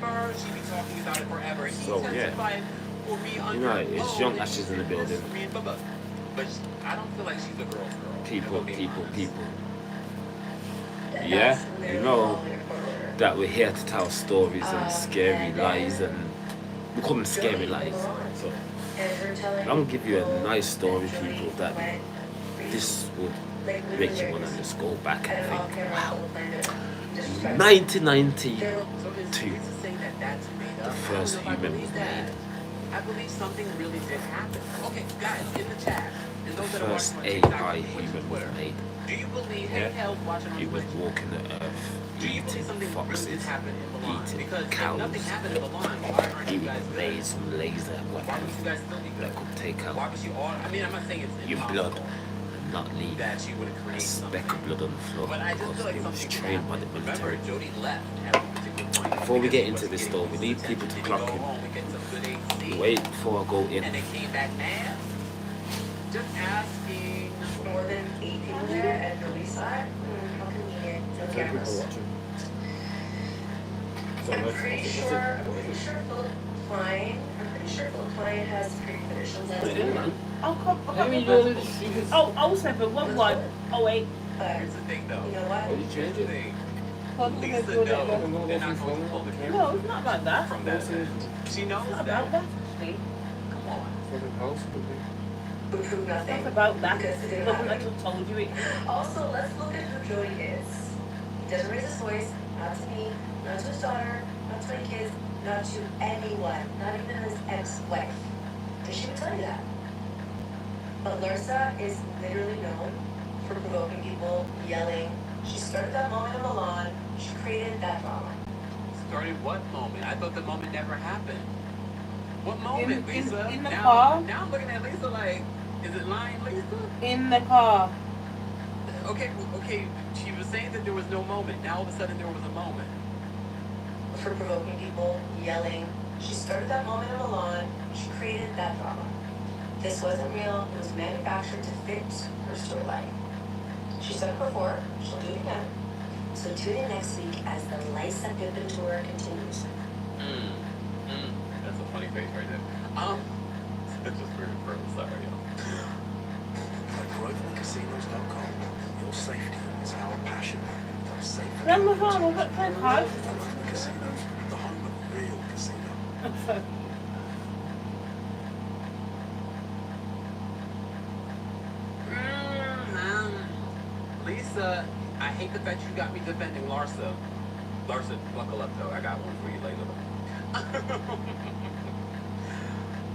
forever. She be talking about it forever. And So, he yeah. testified for me under You know, it's oath young that Ashes she in the did this building. for me and Bubba. But I don't feel like she's a girl's girl. People, if I'm being people, honest. people. That's Yeah, literally you know all in order. that we're here to tell stories and scary And lies, then and we call them scary Jody lies. went on. So And her telling I'm gonna give you a people nice story, that Jody people, that went this would like, make literally you want to just go back at and an think, off-camera wow, level kind of disrespect. 1992, So is Lisa saying that that's made up? the first I don't know if I human believe was that. made. I believe something really did happen. Okay, guys, in the chat, and The those that are first watching on TikTok, AI Twitch, and human was Twitter, made. do you believe? Yeah. Hey, Hell's watching on It was Twitch. walking the earth, Do you believe eating something really did foxes, happen in Milan? eating Because if cows. nothing happened in Milan, why aren't you He guys good? made some laser Why would weapons you guys still be that good? could take Why out would you all? I mean, I'm not saying it's your blood impossible and not leave that she would a create speck something. of blood on the floor But I just because feel like it was something could trained by happen. the Remember, military. Jody left at one particular point. Before we because get he into wasn't this getting though, we police need attention. people to Did he clock go in. home and get some good AC? Wait before I go in. And they came back mad? Just asking. More than 8 people there, and nobody saw it. How convenient. No cameras. I'm pretty sure Philip Klein. I'm pretty sure Philip Klein has pre-credentials as well. Oh, come on. Let me do this. Oh, 07, 11, 08. But Here's the thing though. you know what? Did you change Here's the it? thing. Hold on, Lisa let's do that. knows they're not going to pull the camera No, it's not about that. from that event. She knows It's not that. about that, actually. Come on. Fucking house. We prove nothing. It's about that. Because it didn't Look, I happen. just told you it. Also, let's look at who Jody is. He doesn't raise his voice, not to me, not to his daughter, not to my kids, not to anyone, not even his ex-wife. And she would tell you that. But Larsa is literally known for provoking people, yelling. She started that moment in Milan. She created that drama. Started what moment? I thought the moment never happened. What moment, Lisa? in the now, car. now I'm looking at Lisa like, is it lying, Lisa? In the car. Okay, she was saying that there was no moment. Now all of a sudden there was a moment. For provoking people, yelling. She started that moment in Milan. She created that drama. This wasn't real. It was manufactured to fit her storyline. She said it before. She'll do it again. So tune in next week as the Lysa Pippen tour continues. That's a funny face right there. It's just weird for sorry, y'all. At GrosvenorCasinos.com, your safety is our passion. Safe Run the farm, I've got 10 cards. Grosvenor Casinos, the home of real casino. Lisa, I hate the fact you got me defending Larsa. Larsa, buckle up though. I got one for you later.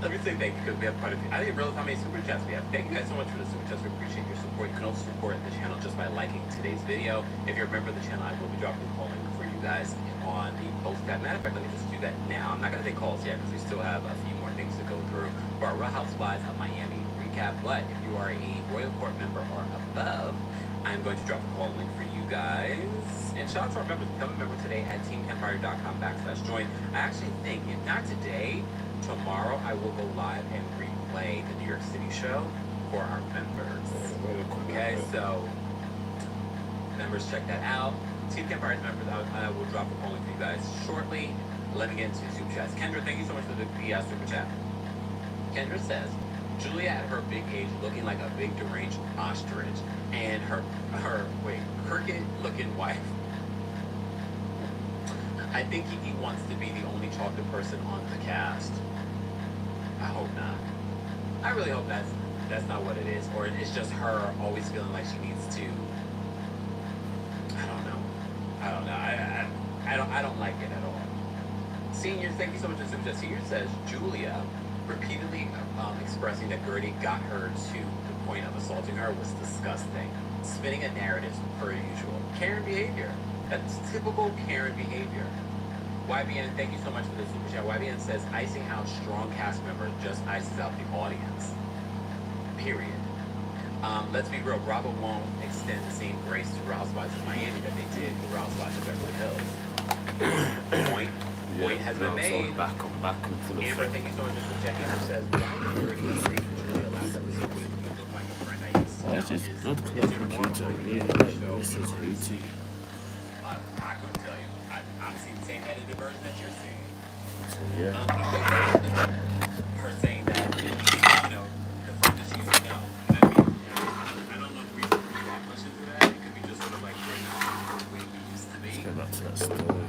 Let me say thank you because we have quite a few. I didn't realize how many super chats we have. Thank you guys so much for the super chats. We appreciate your support. You can also support the channel just by liking today's video. If you're a member of the channel, I will be dropping a call link for you guys on the post tab. Matter of fact, let me just do that now. I'm not going to take calls yet because we still have a few more things to go through for our Real Housewives of Miami recap. But if you are a Royal Court member or above, I'm going to drop a call link for you guys. And shout out to our members. Become a member today at teamcampfire.com/join. I actually think, if not today, tomorrow I will go live and replay the New York City show for our members. Okay, so members, check that out. Team Campfire's members, I will drop a call link for you guys shortly. Let me get into super chats. Kendra, thank you so much for the super chat. Kendra says, Julia at her big age looking like a big deranged ostrich and her crooked looking wife. I think he wants to be the only chocolate person on the cast. I hope not. I really hope that's not what it is, or it's just her always feeling like she needs to. I don't know. I don't like it at all. Senior, thank you so much for super chat. Senior says Julia repeatedly expressing that Gertie got her to the point of assaulting her was disgusting. Spinning a narrative per usual. Karen behavior. That's typical Karen behavior. YBN, thank you so much for the super chat. YBN says icing out strong cast member just ices out the audience. Period. Let's be real, Bravo won't extend the same grace to Real Housewives of Miami that they did to Real Housewives of Beverly Hills. Point has been made. Back and full of Amber, fun. thank you so much for checking. Amber says, why would Gertie agree to Julia last episode when you look like a friend I used to That's know just is- blood is clot your computer. normal Yeah, relationship like, this is show? hooty. I couldn't tell you. I've seen the same edit the version that you're seeing. So yeah. Her saying that, you know, the friend that she's, you know what I mean? I don't know if we read that much into that. It could be just sort of like bringing us the way we used to be. Let's get back to that story.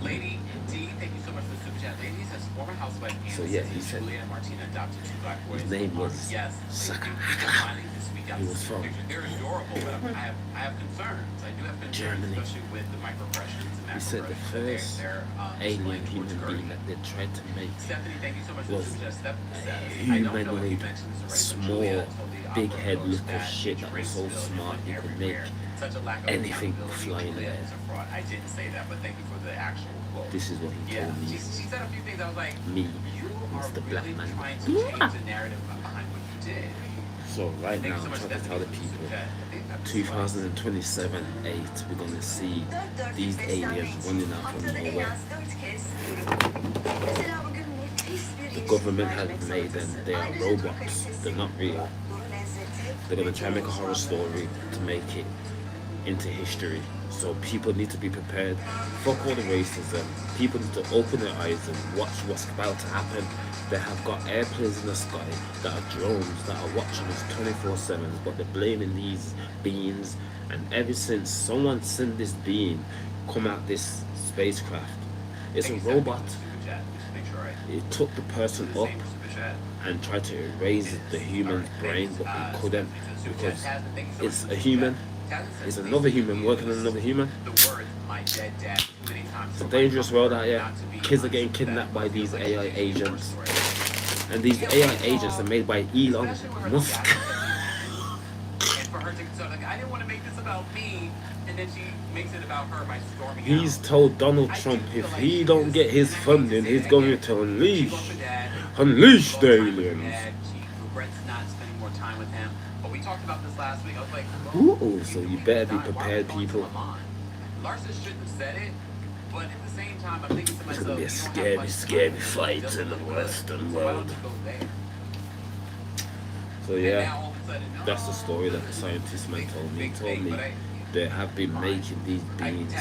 Lady D, thank you so much for the super chat. Lady says former housewife and So, yeah, he said Julia and Martina adopted 2 black boys. his name was yes. Saka. Finally this week He was from they're adorable, but I have concerns. I do have concerns, Germany. especially with the microaggressions and He said the first alien human being that they tried to make Stephanie, thank you so much for was the super chat. Steph says, I don't know if you humanoid, mentioned this already, but small, Julia told the big opera head coach little that shit that was so race smart he could make everywhere. Such a lack of anything accountability. fly in the Julia air. is a fraud. I didn't say that, but thank you for the actual quote. This is what he Yeah, told me. she said a few things. I was like, Me, you are Mr. really Black Man. trying to change the narrative behind what you did. So right Thank you now so I'm much, trying to tell the people, Stephanie. I think that's 2027 8, we're gonna see these aliens running out from nowhere. The government has made them, they are robots, they're not real. They're gonna try and make a horror story to make it into history. So people need to be prepared. Fuck all the racism. People need to open their eyes and watch what's about to happen. They have got airplanes in the sky that are drones that are watching us 24/7, but they're blaming these beings. And ever since someone sent this being come out this spacecraft, it's a Thank you, robot. Stephanie, for the super chat. Just to make sure I It took the person do the up same super chat. and tried to erase the human's brain, but it couldn't because it's a human. It's another human working on another human. The words, my dead dad, too many times. It's a dangerous world out here. Kids are getting kidnapped by these AI agents. And these AI agents are made by Elon Musk. And for her to so like, I didn't want to make this about me, and then she makes it about her by storming He's out. told Donald Trump if he don't get his funding, he's going to She unleash loves her dad. Unleash the She loves time with her aliens. dad. She regrets not spending more time with him. But we talked about this last week. I was like, Ooh, so you better be prepared, people. Larsa shouldn't have said it, but at the same time, I'm thinking to myself, gonna be a you don't have scary, much scary time fight to in the deal with Western it. So why don't world. you go there? So And yeah, now all of a sudden, that's the oh, story that the scientist man told me. He told me but I- they have been making these I beings.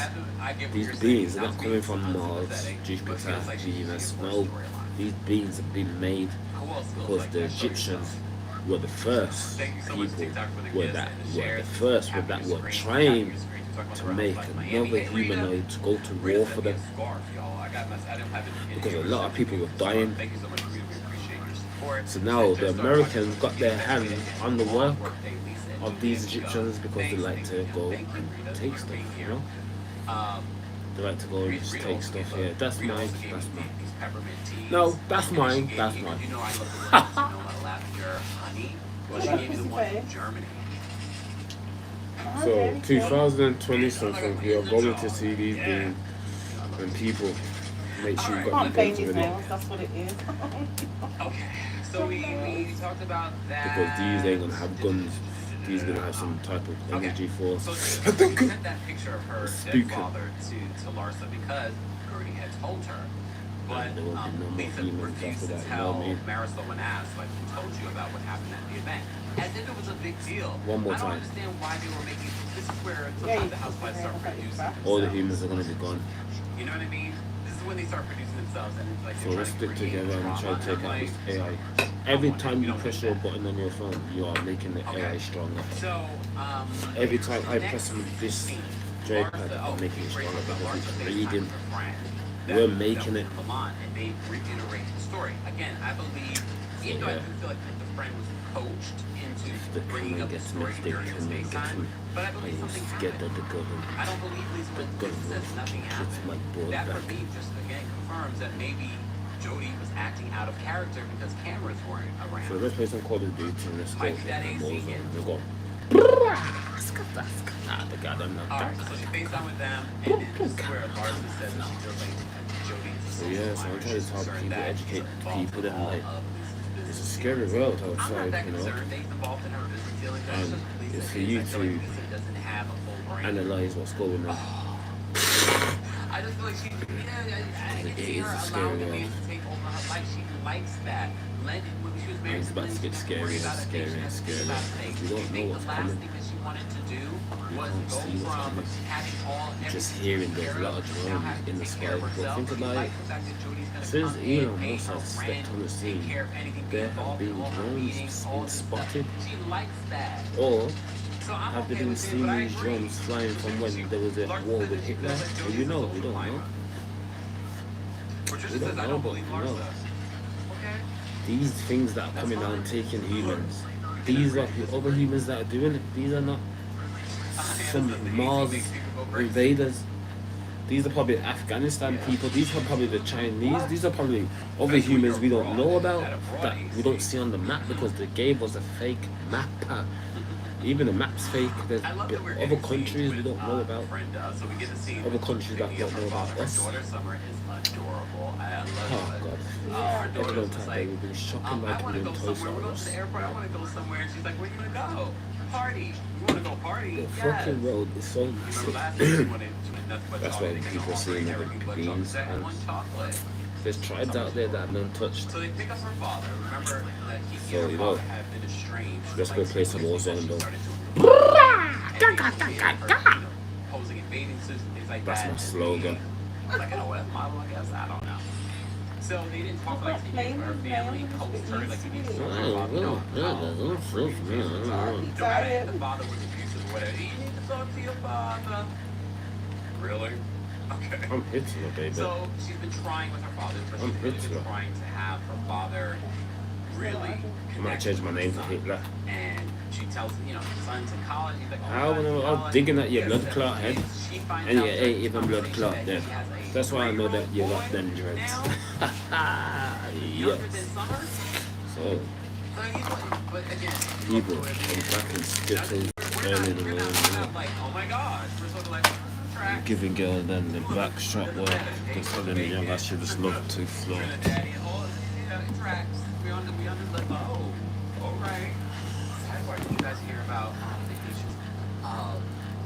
get what These you're beings saying. are not Not coming being from Mars, sympathetic, but Jupiter, feels like she's Venus. using No, for a storyline. these beings have been made Who else feels because like the that? Show Egyptians yourself. were the first Thank you so much, people TikTok, for the were gifts that and the were shares. the first Tap with that your were screen, trained tap your screen. We're talking to about make like Miami. another Hey, Rita. humanoid to go to Rita war sent for me a them. scarf, y'all. I don't have it in Because here. a lot of people were dying. Thank you so much, Rita. We appreciate your support. So now And the just start Americans watching got their the hands video. on the work Birthday, Lisa, and of these Julia. Egyptians because they Thanks, like to thank go Thank you, and Rita, take for stuff, being you here. know? They like to go and just take stuff here. That's mine, that's mine. No, that's mine, that's mine. You know I love the ones that know how to laugh at your honey. Well, she gave me the one from Germany. So 2020 something, we are going to see these beings and people. Make sure you got Can't your paint guns his ready. nails, that's what it is. Okay, so we talked about that. Because these ain't gonna have guns. These gonna have some type of energy force. So she sent that picture of her dead Speaking. father to Larsa because Gertie had told her. But There won't be no more Lisa humans refused after to that, you know tell what I mean? Marisol when asked, like, who told you about what happened at the event? As if it was a big deal. One more I don't time. understand why they were making. This is where Yeah, sometimes you the housewives can start look at your producing. back. All the themselves. humans are gonna be gone. You know what I mean? This is when they start producing themselves, and it's like So they're let's trying stick to create together and try to drama, take and out I'm this like, AI. Every time you press your button on your phone, you are making the AI stronger. So, Every time I next press on this scene, joypad, Larsa- I'm making it great, stronger but because Larsa it's FaceTimed reading. her friend We're that making was it. in Milan, and they reiterate the story. Again, I believe, even though I yeah. do feel like the friend was coached into The bringing camera up the gets story mixed in, during his camera gets FaceTime, me. but I I believe something was scared happened. that the government, I don't believe Lisa when the Lisa says nothing it's happened. like brought That for back. me just again confirms that maybe Jodie was acting out of character because cameras weren't around. So let's play some Call of Duty and let's go Might be that for AC Warzone. again. We'll go. Nah, the goddamn not Alright, that. so she FaceTime with them, and then this is where Larsa says that she feels like Jodie is a So social yeah, so I'm liar. trying to She's help concerned people, that he's educate involved people in that all like of Lisa's it's a business scary dealings. world I'm not outside, that you know. concerned that he's involved in her business dealings. That's And just what Lisa it's for is. you I feel to like Lisa doesn't have a full brain. Analyze what's going on. I just feel like she, I can It see is her a scary allowing the world. man to take over her life. She likes that. When she was married It's about to get Lynn, she didn't worry scarier and about it. scarier She and doesn't think scarier about things. because we don't She know thinks what's the last coming. thing that she wanted to do was can't go see what's from coming. having all Just everything hearing taken there's a care lot of of to now drones having in to the take sky. care of But herself. think We about like it. the fact that Jody's gonna Since come in, Elon pay Musk her has stepped rent, on the take scene, care of anything, be there have involved in been all her drones meetings, all being this stuff. spotted, She likes that. or So I'm have they okay been with it, seeing but I these agree. drones flying from when there was a Larsa war said with that she Hitler? feels like Well, Jody you is a know, social we don't climber. know. Patricia We says, don't I know, don't but believe we know. Larsa. Okay. These things that are coming down taking humans, these are other humans that are doing it. These are not some Mars invaders. These are probably Afghanistan people. These are probably the Chinese. These are probably other humans we don't know about, that we don't see on the map because they gave us a fake map. Even the map's fake. There's I love that we're other getting countries scenes we with, don't know about. Brenda, so we get to see Other countries that Vicky of don't her know about father. us. Her daughter Summer is adorable. I love Oh it. God. Her Every daughter long was time like, baby been shopping I like want we to in go Toy somewhere. We're going to the Story. airport. I want to go somewhere. And she's like, where you want to go? Party. You want to go party? The Yes. fucking road is so Remember massive. last time she wanted nothing but That's chocolate. why They people can say offer never everything but beans chocolate and and one chocolate. there's tribes out there that are untouched. So they pick up her father. Remember that he So, and you her know, father had been estranged. let's go play some Warzone though. Posing in bathing suits and things like That's that. my slogan. Like an OS model, I guess. I don't know. So they didn't talk like they did. Her family coached her like you need to talk to her father. No, Tired. the father was abusive or whatever. You need to talk to your father. Really? Okay. I'm Hitler, baby. So she's been trying with her father, but I'm she's really Hitler. been trying to have her father really I might change my name to Hitler. And she tells son's in college. He's like, How when I'm digging at your blood clot head, and you ain't even blood clot then. That's why I know that you got them dreads. Yes. So, people, I'm back in Skittles early in the morning, oh my gosh, we're sort of like, giving girls then the backstrap work. Just telling the young lass she just love to float. Daddy, it tracks. We on the alright. Why did you guys hear about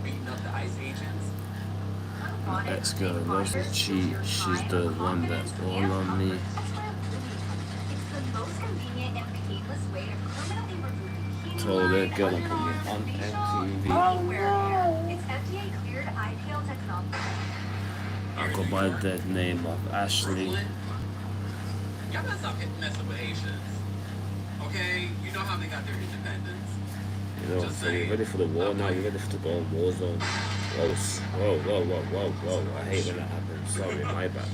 beating up the ICE agents? My ex-girl loves to cheat. She's the one that's all on me. It's the most convenient and painless way to permanently remove bikini Told that line, girl I'm underarm, putting it facial, on MTV. Oh anywhere no. hair. It's FDA cleared IPL technology. I go by the name of Ashley. Y'all gotta stop messing with Asians. Okay? You know how they got their independence. You know, so you're ready for the war now. You're ready to go on war zone. Whoa. I hate when that happens. Sorry, my bad.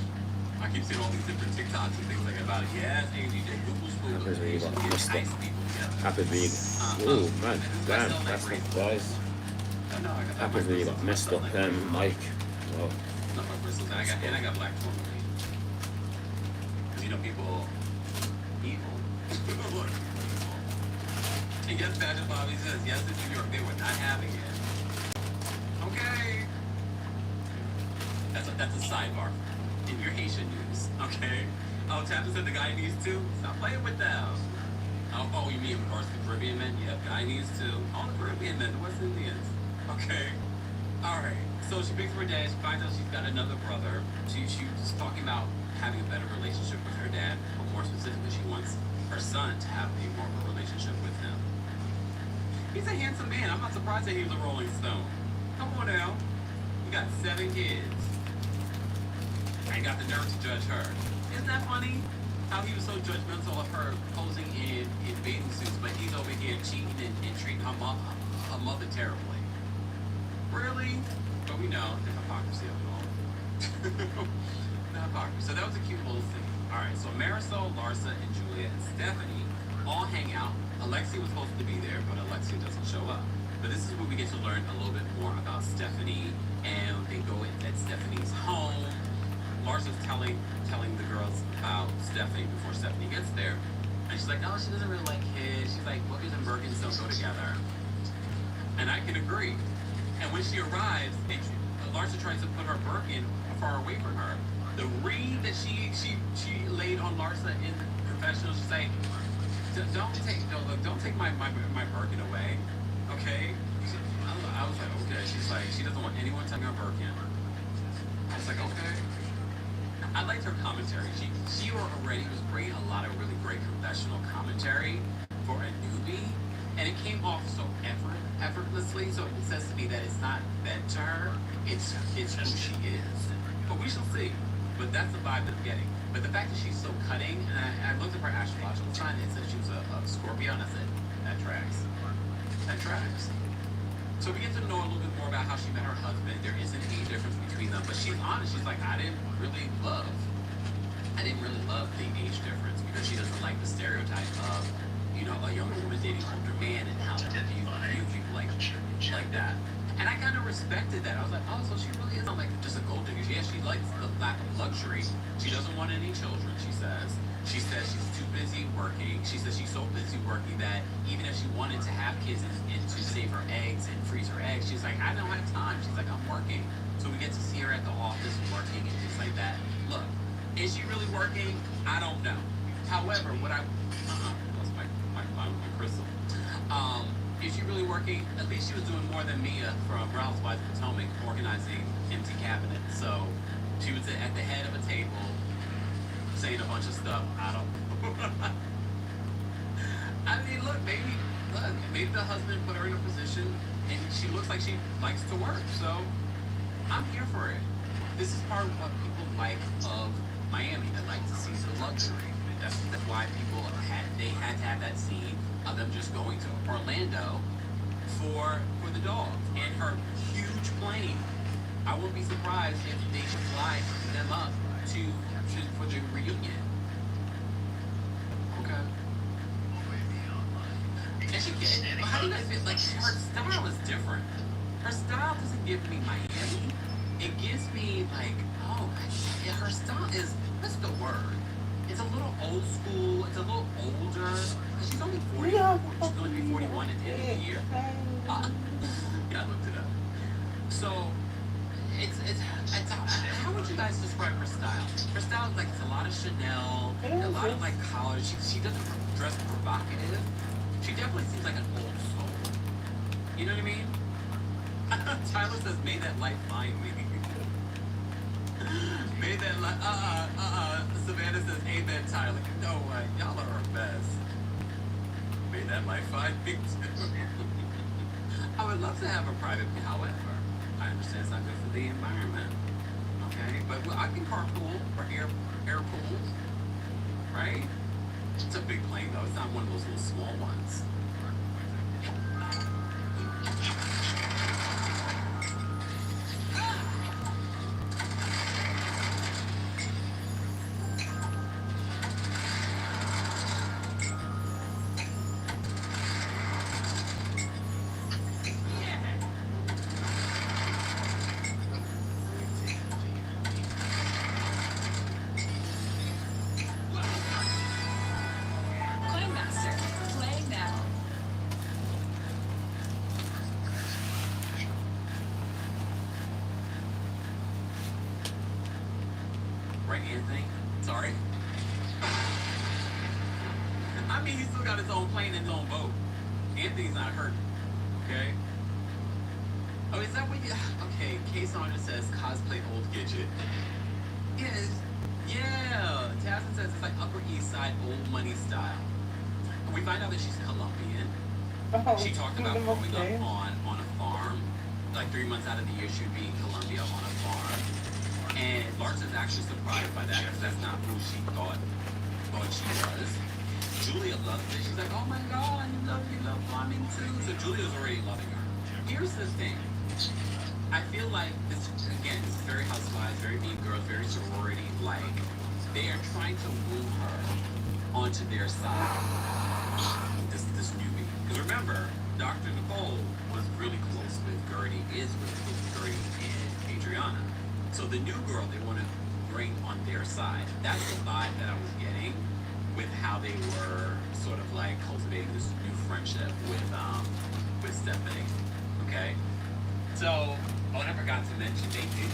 I keep seeing all these different TikToks and things like about it. Yes, ADJ, Google School. Happens when you got messed up. Nice people together. Happens when you... Oh, man. Damn, that's not guys. I know, I got that Happens when you got messed up. Mike. Oh, Not my bristles. And I got black tourmaline. Because people evil. And yes, Patrick Bobby says, yes, in New York, they were not having it. Okay. That's a sidebar in your Haitian news, okay? Oh, Tapper said the guy needs to. Stop playing with them. Oh, you mean in regards to the Caribbean men? Yeah, guy needs to. All the Caribbean men, the West Indians. Okay. Alright. So she picks her dad, she finds out she's got another brother. She's talking about having a better relationship with her dad, but more specifically, she wants her son to have a more of a relationship with him. He's a handsome man. I'm not surprised that he was a Rolling Stone. Come on now. You got 7 kids. And got the nerve to judge her. Isn't that funny? How he was so judgmental of her posing in bathing suits, but he's over here cheating and treating her mother terribly. Really? But we know the hypocrisy of it all. The hypocrisy. So that was a cute little scene. Alright, so Marisol, Larsa, and Julia and Stephanie all hang out. Alexia was supposed to be there, but Alexia doesn't show up. But this is where we get to learn a little bit more about Stephanie, and they go at Stephanie's home. Larsa's telling the girls about Stephanie before Stephanie gets there. And she's like, no, she doesn't really like kids. She's like, boogers and Birkins don't go together. And I can agree. And when she arrives, Larsa tries to put her Birkin far away from her. The read that she laid on Larsa in the confessional, she's like, don't take my Birkin away, okay? I was like, okay. She's like, she doesn't want anyone touching her Birkin. I was like, okay. I liked her commentary. She already was bringing a lot of really great confessional commentary for a newbie, And it came off so effortlessly. So it says to me that it's not that to her, it's who she is. But we shall see. But that's the vibe that I'm getting. But the fact that she's so cutting, and I looked at her astrological sign and it said she was a Scorpio, and I said, that tracks. That tracks. So we get to know a little bit more about how she met her husband. There is an age difference between them, but she's honest. She's like, I didn't really love the age difference because she doesn't like the stereotype of, you know, a younger woman dating an older man and how they view people like that. And I kind of respected that. I was like, oh, so she really isn't like just a gold digger. Yeah, she likes the lack of luxury. She doesn't want any children, she says. She says she's too busy working. She says she's so busy working that even if she wanted to have kids and to save her eggs and freeze her eggs, she's like, I don't have time. She's like, I'm working. So we get to see her at the office working and things like that. Look, is she really working? I don't know. However, what I... That's my crystal. Is she really working? At least she was doing more than Mia from Real Housewives of Potomac organizing empty cabinets. So she was at the head of a table saying a bunch of stuff. I don't know. I mean, look, maybe the husband put her in a position and she looks like she likes to work. So I'm here for it. This is part of what people like of Miami. They like to see the luxury. That's why people had to have that scene of them just going to Orlando for the dogs and her huge plane. I wouldn't be surprised if they should fly them up for the reunion. Okay. And how do you guys feel? Like her style is different. Her style doesn't give me Miami. It gives me like, her style is, what's the word? It's a little old school. It's a little older. She's only 40. She's going to be 41 at the end of the year. Yeah, I looked it up. So, it's how would you guys describe her style? Her style is like it's a lot of Chanel, a lot of like college. She doesn't dress provocative. She definitely seems like an old soul. You know what I mean? Tyler says, "May that light find me." May that light. Savannah says, "Amen, Tyler." You know what? Y'all are our best. May that light find me too. I would love to have a private. However, I understand it's not good for the environment. Okay, but I can carpool or air pools, right? It's a big plane though. It's not one of those little small ones. Right, Anthony? Sorry. I mean, he's still got his own plane and his own boat. Anthony's not hurt. Okay? Oh, is that what you... Okay, K-Song just says cosplay old Gidget. Yes. Yeah. Tassin says it's like Upper East Side old money style. And we find out that she's Colombian. She talked about growing up on a farm. Like 3 months out of the year, she'd be in Colombia on a farm. And Larson's actually surprised by that because that's not who she thought she was. Julia loves it. She's like, oh my God, you love farming too. So Julia's already loving her. Here's the thing. I feel like this, again, this is very Housewives, very Mean Girls, very sorority-like. They are trying to woo her onto their side. This newbie. Because remember, Dr. Nicole was really close with Gertie, is really close with Gertie and Adriana. So the new girl they want to bring on their side. That's the vibe that I was getting with how they were sort of like cultivating this new friendship with Stephanie. Okay? So, I forgot to mention, they did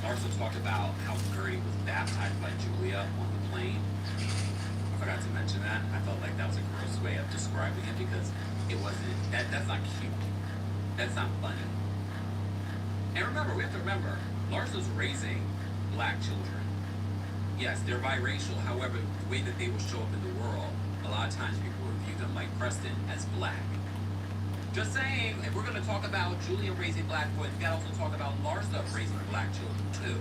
also talk about how Gertie was baptized by Julia on the plane. I forgot to mention that. I felt like that was a gross way of describing it because it wasn't, that's not cute. That's not funny. And remember, we have to remember, Larsa's raising black children. Yes, they're biracial. However, the way that they will show up in the world, a lot of times people will view them like Preston as black. Just saying, if we're going to talk about Julia raising black boys, we got to also talk about Larsa raising black children too,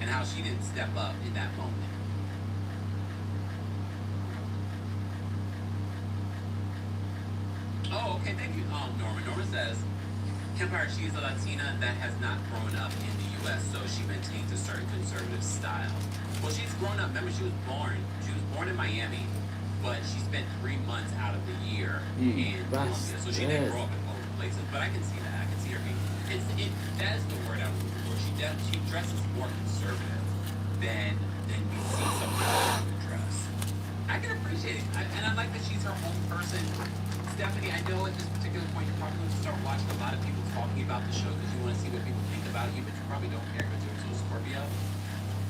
and how she didn't step up in that moment. Oh, okay, thank you, Norma. Norma says, Empire, she is a Latina that has not grown up in the U.S., so she maintains a certain conservative style. Well, she's grown up. Remember, she was born in Miami, but she spent 3 months out of the year in Colombia, so she didn't grow up in both places. But I can see that. I can see her being. That is the word I was looking for. She dresses more conservative than we see some people dress. I can appreciate it, and I like that she's her own person. Stephanie, I know at this particular point you're probably going to start watching a lot of people talking about the show because you want to see what people think about you, but you probably don't care because you're so Scorpio.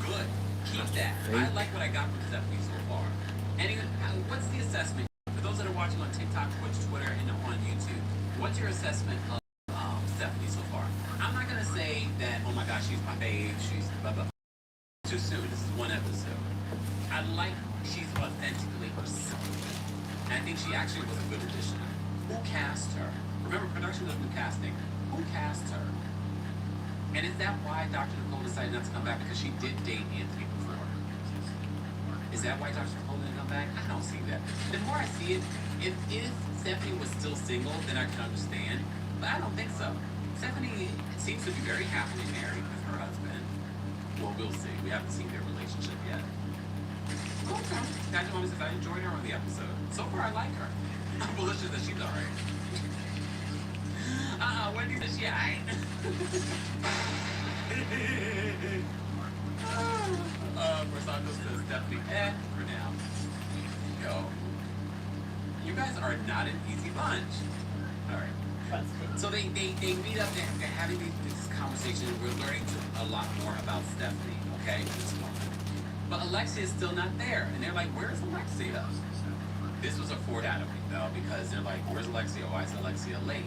Good. Keep that. I like what I got from Stephanie so far. Anyway, what's the assessment? For those that are watching on TikTok, Twitch, Twitter, and on YouTube, what's your assessment of Stephanie so far? I'm not going to say that, oh my gosh, she's my babe, she's blah, blah. Too soon. This is one episode. I like she's authentically herself. And I think she actually was a good addition. Who cast her? Remember, production doesn't do casting. Who cast her? And is that why Dr. Nicole decided not to come back? Because she did date Anthony before. Is that why Dr. Nicole didn't come back? I don't see that. The more I see it, if Stephanie was still single, then I can understand. But I don't think so. Stephanie seems to be very happily married with her husband. Well, we'll see. We haven't seen their relationship yet. Okay. Patrick Mama says I enjoyed her on the episode. So far, I like her. I'm bullish that she's alright. Wendy says she aight. Rosando says definitely for now. Yo. You guys are not an easy bunch. Alright. So they meet up, they're having this conversation. We're learning a lot more about Stephanie, okay? This moment. But Alexia is still not there. And they're like, where's Alexia? This was a foreshadowing, though, because they're like, where's Alexia? Why is Alexia late?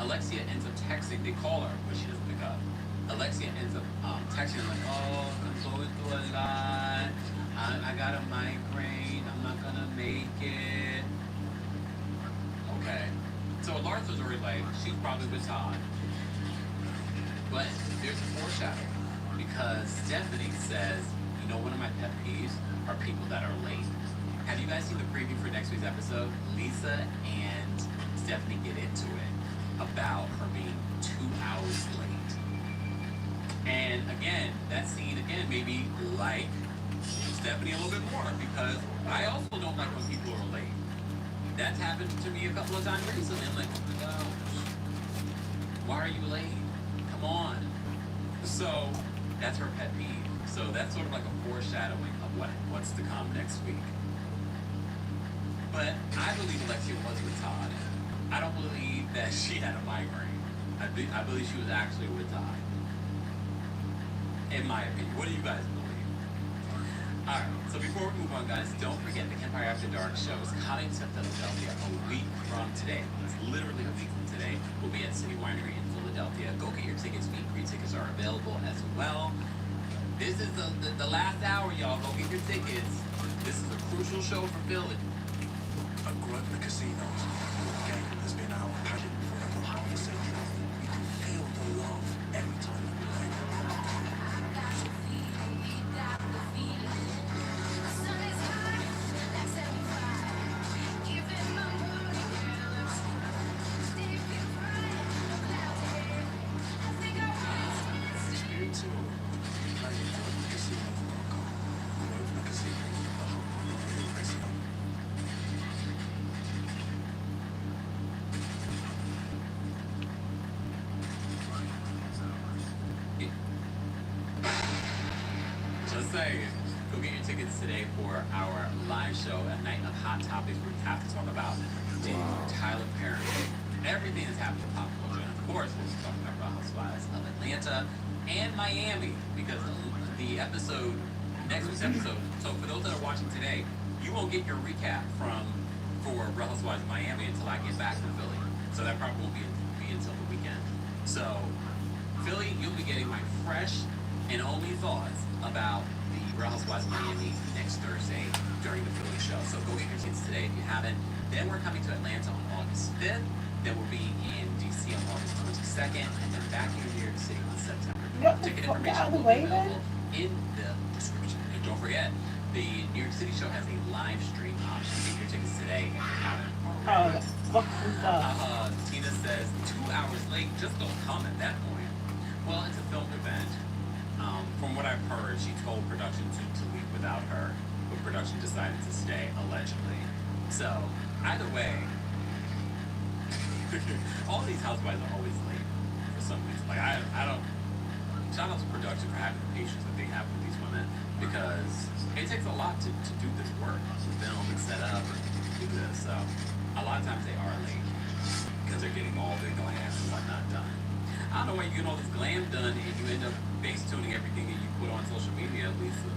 Alexia ends up texting. They call her, but she doesn't pick up. Alexia ends up texting like, oh, I'm going through a lot. I got a migraine. I'm not going to make it. Okay. So Larsa's already like, she's probably with Todd. But there's a foreshadowing because Stephanie says, you know, one of my pet peeves are people that are late. Have you guys seen the preview for next week's episode? Lisa and Stephanie get into it about her being 2 hours late. And again, that scene again made me like Stephanie a little bit more because I also don't like when people are late. That's happened to me a couple of times recently. I'm like, oh my gosh, why are you late? Come on. So that's her pet peeve. So that's sort of like a foreshadowing of what's to come next week. But I believe Alexia was with Todd. I don't believe that she had a migraine. I believe she was actually with Todd. In my opinion. What do you guys believe? Alright, so before we move on, guys, don't forget the Empire After Dark show is coming to Philadelphia a week from today. It's literally a week from today. We'll be at City Winery in Philadelphia. Go get your tickets. Meet-and-greet tickets are available as well. This is the last hour, y'all. Go get your tickets. This is a crucial show for Philly. At Grosvenor Casinos, the game has been our passion for over half a century. You can feel the love every time you play. Experience it all. Play at GrosvenorCasino.com. Grosvenor Casino, the home of the real casino. Just saying, go get your tickets today for our live show, a night of hot topics where we have to talk about Tyler Perry, everything that's happening in pop culture. And of course, we'll be talking about Real Housewives of Atlanta and Miami because the episode, next week's episode. So for those that are watching today, you won't get your recap for Real Housewives of Miami until I get back from Philly. So that probably won't be until the weekend. So Philly, you'll be getting my fresh and only thoughts about the Real Housewives of Miami next Thursday during the Philly show. So go get your tickets today if you haven't. Then we're coming to Atlanta on August 5th. Then we'll be in DC on August 22nd, and then back in New York City on September. Get the Ticket fuck information out of the will way, be then. available in the description. And don't forget, the New York City show has a live stream option. Get your tickets today if you haven't Oh, already. that's fucking stuff. Tina says 2 hours late. Just don't come at that point. Well, it's a filmed event. From what I've heard, she told production to leave without her, but production decided to stay, allegedly. So, either way, all these housewives are always late for some reason. Like, I don't. Shout out to production for having the patience that they have with these women, because it takes a lot to do this work, to film and set up and do this. So, a lot of times they are late because they're getting all their glam and whatnot done. I don't know why you get all this glam done and you end up base tuning everything that you put on social media, Lisa.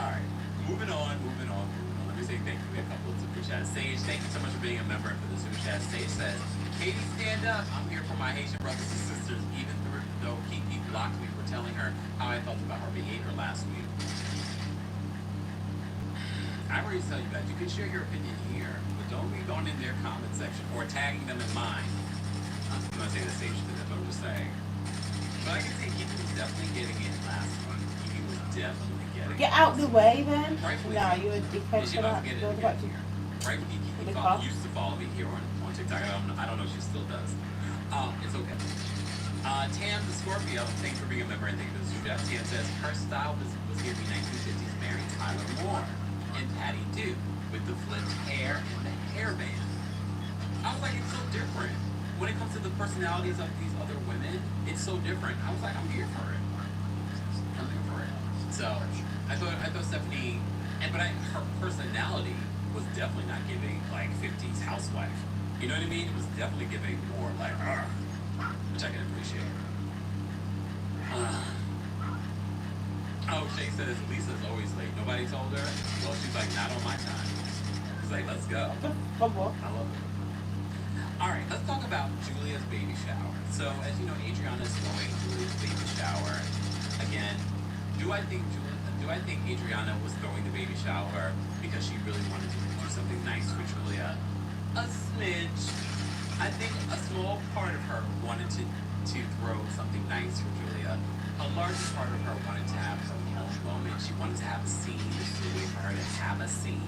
Alright, moving on. Let me say thank you to a couple of super chats. Sage, thank you so much for being a member for the super chat. Sage says, Katie, stand up. I'm here for my Haitian brothers and sisters, even though Kiki blocked me for telling her how I felt about her behavior last week. I already tell you guys, you can share your opinion here, but don't be going in their comment section or tagging them in mine. I'm not saying the same shit, but I'm just saying. But I can say Kiki was definitely getting it last month. Kiki was definitely getting Get it. out the way, then. Rightfully No, so. you're a Is dickhead she for about that. to get it Go again back to here? Right, Kiki the car. used to follow me here on TikTok. I don't know if she still does. It's okay. Tam the Scorpio, thanks for being a member and thank you for the super chat. Tam says her style was giving 1950s Mary Tyler Moore and Patty Duke with the flipped hair and the hairband. I was like, it's so different. When it comes to the personalities of these other women, it's so different. I was like, I'm here for it. I'm here for it. So I thought Stephanie, her personality was definitely not giving like 50s housewife. You know what I mean? It was definitely giving more like, which I can appreciate. Shay says Lisa's always late. Nobody told her. Well, she's like, not on my time. She's like, let's go. Come on. I love it. All right, let's talk about Julia's baby shower. So, as you know, Adriana's throwing Julia's baby shower. Again, do I think Adriana was throwing the baby shower because she really wanted to do something nice for Julia? A smidge. I think a small part of her wanted to throw something nice for Julia. A larger part of her wanted to have her own moment. She wanted to have a scene. This is a way for her to have a scene.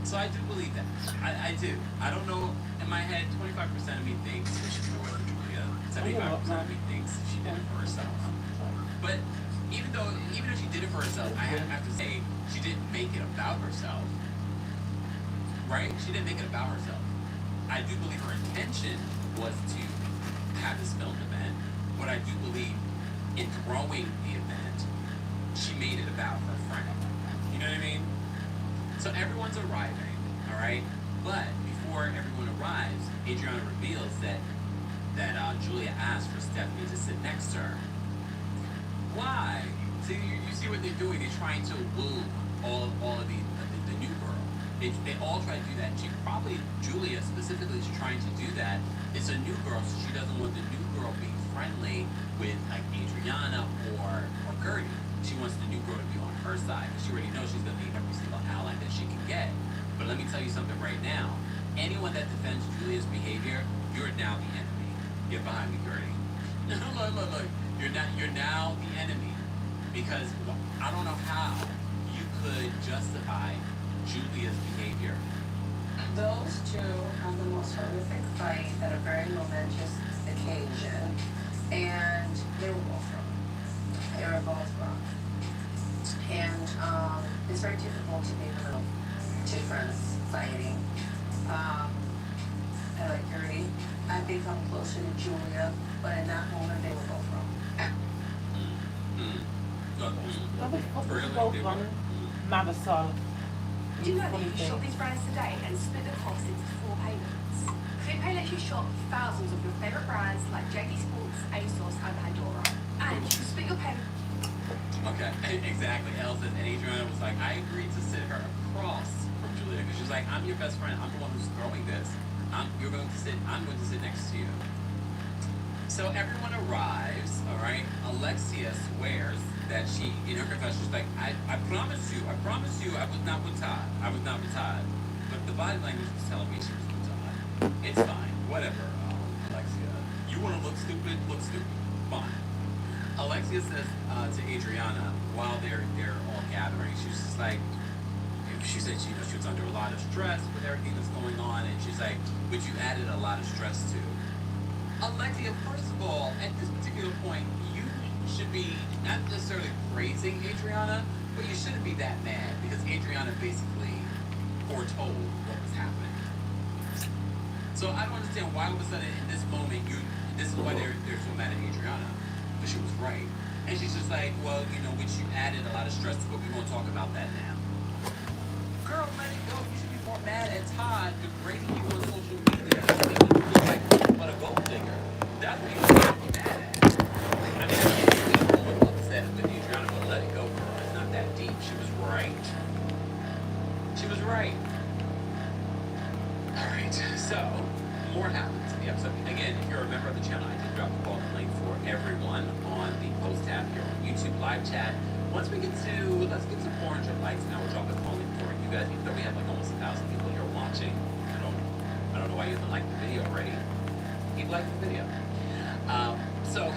So I do believe that. I do. I don't know. In my head, 25% of me thinks that she threw it for Julia. 75% of me thinks she did it for herself. But even though she did it for herself, I have to say she didn't make it about herself. Right? She didn't make it about herself. I do believe her intention was to have this filmed event. But I do believe in throwing the event, she made it about her friend. You know what I mean? So everyone's arriving, all right? But before everyone arrives, Adriana reveals that Julia asked for Stephanie to sit next to her. Why? See, you see what they're doing. They're trying to woo all of the new girl. They all try to do that. Julia specifically is trying to do that. It's a new girl, so she doesn't want the new girl being friendly with like Adriana or Gertie. She wants the new girl to be on her side, because she already knows she's going to need every single ally that she can get. But let me tell you something right now. Anyone that defends Julia's behavior, you're now the enemy. Get behind me, Gertie. Look. You're now the enemy. Because I don't know how you could justify Julia's behavior. Those two had the most horrific fight at a very momentous occasion, and they were both wrong. They were both wrong. And it's very difficult to be in the middle of two friends fighting. I like Gertie. I've become closer to Julia, but in that moment they were both wrong. What the fuck is both wrong? Marisol. Do you know that you can shop these brands today and split the cost into 4 payments? ClickPay lets you shop thousands of your favourite brands like JD Sports, ASOS and Pandora. And you can split your payment. Okay, exactly. Elle says, and Adriana was like, I agreed to sit her across from Julia, because she was like, I'm your best friend. I'm the one who's throwing this. I'm going to sit next to you. So everyone arrives, all right? Alexia swears that she, in her confession, she's like, I promise you, I was not with Todd. I was not with Todd. But the body language was telling me she was with Todd. It's fine. Whatever, Alexia. You want to look stupid? Look stupid. Fine. Alexia says to Adriana while they're all gathering, she's just like, she said she was under a lot of stress with everything that's going on, and she's like, but you added a lot of stress to. Alexia, first of all, at this particular point, you should be not necessarily praising Adriana, but you shouldn't be that mad because Adriana basically foretold what was happening. So I don't understand why all of a sudden in this moment this is why they're so mad at Adriana, but she was right. And she's just like, well, which you added a lot of stress to, but we won't talk about that now. Girl, let it go. You should be more mad at Todd degrading you on social media. Making you look like nothing but a gold digger. That's what you should be mad at. I mean, I can't be more upset with Adriana, but let it go, girl. It's not that deep. She was right. She was right. Alright, so more happens in the episode. Again, if you're a member of the channel, I did drop the call link for everyone on the post tab here on YouTube live chat. Once we get to, let's get to 400 likes, now we'll drop the call link for you guys. Even though we have like almost 1,000 people here watching, I don't know why you haven't liked the video already. Keep liking the video. So